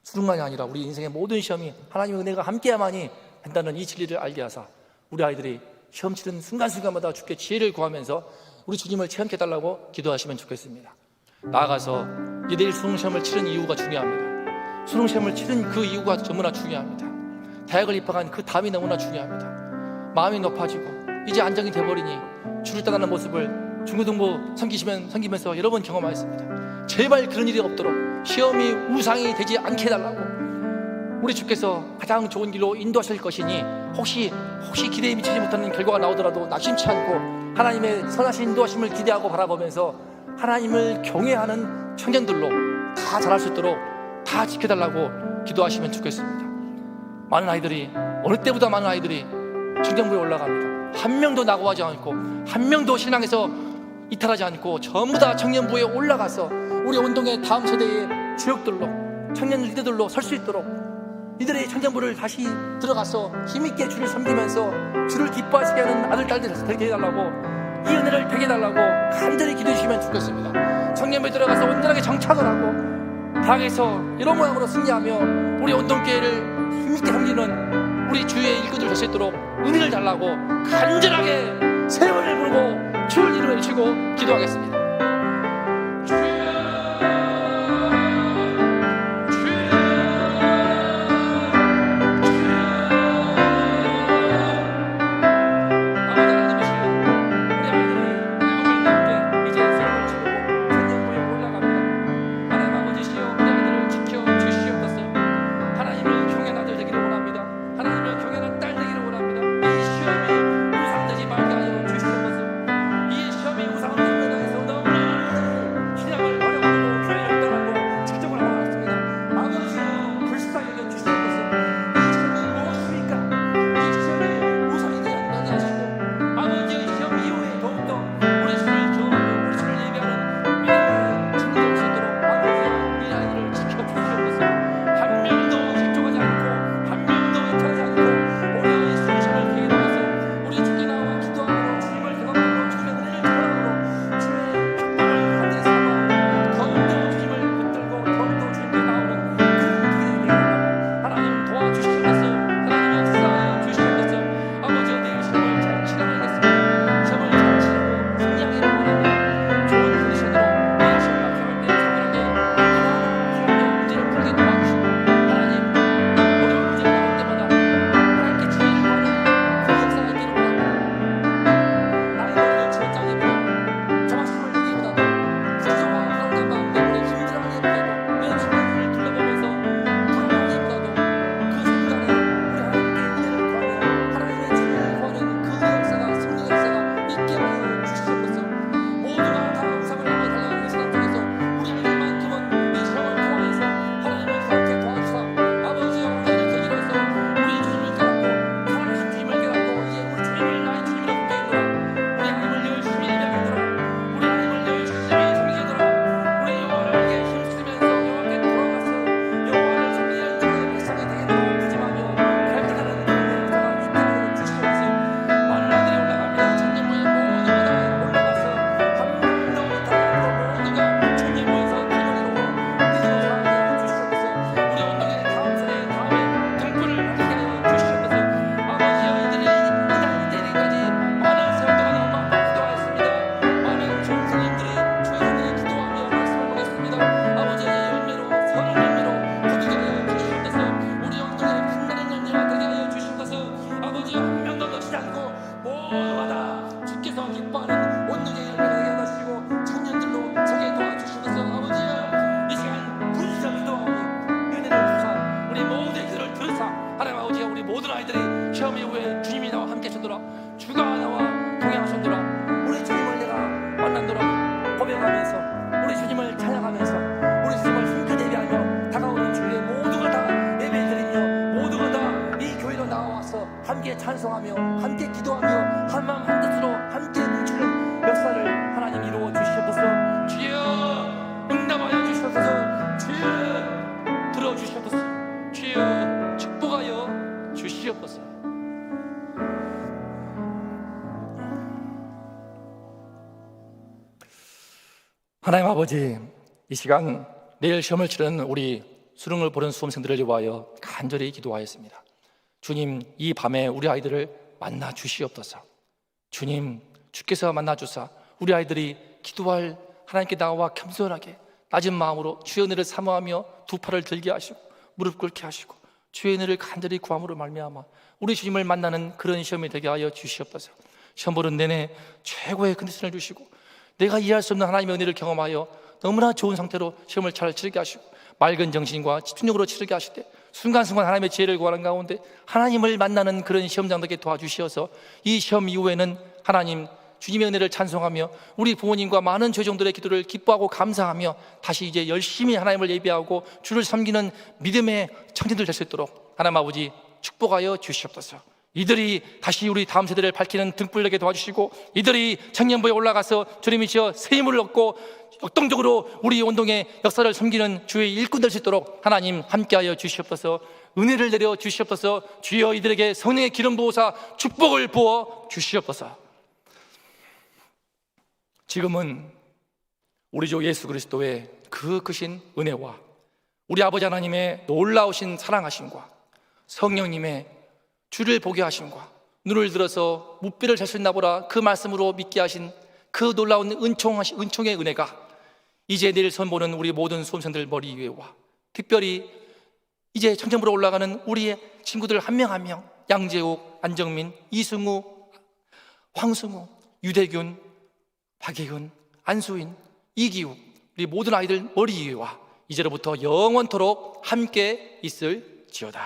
수능만이 아니라 우리 인생의 모든 시험이 하나님의 은혜가 함께야만이 된다는 이 진리를 알게 하사 우리 아이들이 시험 치는 순간순간마다 주께 지혜를 구하면서 우리 주님을 체험케 해달라고 기도하시면 좋겠습니다. 나아가서 이제 내일 수능시험을 치른 이유가 중요합니다. 수능시험을 치른 그 이유가 너무나 중요합니다. 대학을 입학한 그 담이 너무나 중요합니다. 마음이 높아지고 이제 안정이 돼버리니 주를 떠나는 모습을 중고등부 섬기면서 여러 번 경험하였습니다. 제발 그런 일이 없도록 시험이 우상이 되지 않게 해달라고 우리 주께서 가장 좋은 길로 인도하실 것이니 혹시 기대에 미치지 못하는 결과가 나오더라도 낙심치 않고 하나님의 선하신 인도하심을 기대하고 바라보면서 하나님을 경외하는 청년들로 다 자랄 수 있도록 다 지켜달라고 기도하시면 좋겠습니다. 많은 아이들이, 어느 때보다 많은 아이들이 청년부에 올라갑니다. 한 명도 낙오하지 않고 한 명도 신앙에서 이탈하지 않고 전부 다 청년부에 올라가서 우리 운동의 다음 세대의 주역들로, 청년 리더들로 설 수 있도록 이들의 청년부를 다시 들어가서 힘있게 주를 섬기면서 주를 기뻐하시게 하는 아들, 딸들 되게 해달라고, 이 은혜를 되게 해달라고 간절히 기도해 주시면 좋겠습니다. 청년부에 들어가서 온전하게 정착을 하고 당에서 이런 모양으로 승리하며 우리 운동계를 힘있게 섬기는 우리 주의 일꾼들 될 수 있도록 은혜를 달라고 간절하게 세 번을 부르고 주를 이름을 외치고 기도하겠습니다. 함께 찬송하며 함께 기도하며 한마음 한뜻으로 함께 뭉치는 역사를 축복하여 주시옵소서. 주여 축복하여 주시옵소서. 하나님 아버지, 이 시간 내일 시험을 치르는 우리 수능을 보는 수험생들을 위하여 간절히 기도하였습니다. 주님, 이 밤에 우리 아이들을 만나 주시옵소서. 주님, 주께서 만나 주사 우리 아이들이 기도할 하나님께 나와 겸손하게 낮은 마음으로 주의 은혜를 사모하며 두 팔을 들게 하시고 무릎 꿇게 하시고 주의 은혜를 간절히 구함으로 말미암아 우리 주님을 만나는 그런 시험이 되게 하여 주시옵소서. 시험 보는 내내 최고의 컨디션을 주시고 내가 이해할 수 없는 하나님의 은혜를 경험하여 너무나 좋은 상태로 시험을 잘 치르게 하시고 맑은 정신과 집중력으로 치르게 하실 때 순간순간 하나님의 지혜를 구하는 가운데 하나님을 만나는 그런 시험장 되게 도와주시어서 이 시험 이후에는 하나님 주님의 은혜를 찬송하며 우리 부모님과 많은 조정들의 기도를 기뻐하고 감사하며 다시 이제 열심히 하나님을 예배하고 주를 섬기는 믿음의 청년들 될 수 있도록 하나님 아버지 축복하여 주시옵소서. 이들이 다시 우리 다음 세대를 밝히는 등불 되게 도와주시고 이들이 청년부에 올라가서 주님이시여 새 힘을 얻고 역동적으로 우리 운동의 역사를 섬기는 주의 일꾼 될 수 있도록 하나님 함께하여 주시옵소서. 은혜를 내려 주시옵소서. 주여 이들에게 성령의 기름 부으사 축복을 부어 주시옵소서. 지금은 우리 주 예수 그리스도의 그 크신 은혜와 우리 아버지 하나님의 놀라우신 사랑하심과 성령님의 주를 보게 하심과 눈을 들어서 묵비를 잘 수 있나 보라 그 말씀으로 믿게 하신 그 놀라운 은총의 은혜가 이제 내일 선보는 우리 모든 수험생들 머리 위에와 특별히 이제 청년부로 올라가는 우리의 친구들 한 명 한 명 양재욱, 안정민, 이승우, 황승우, 유대균, 박예근, 안수인, 이기욱 우리 모든 아이들 머리 위에와 이제로부터 영원토록 함께 있을지어다.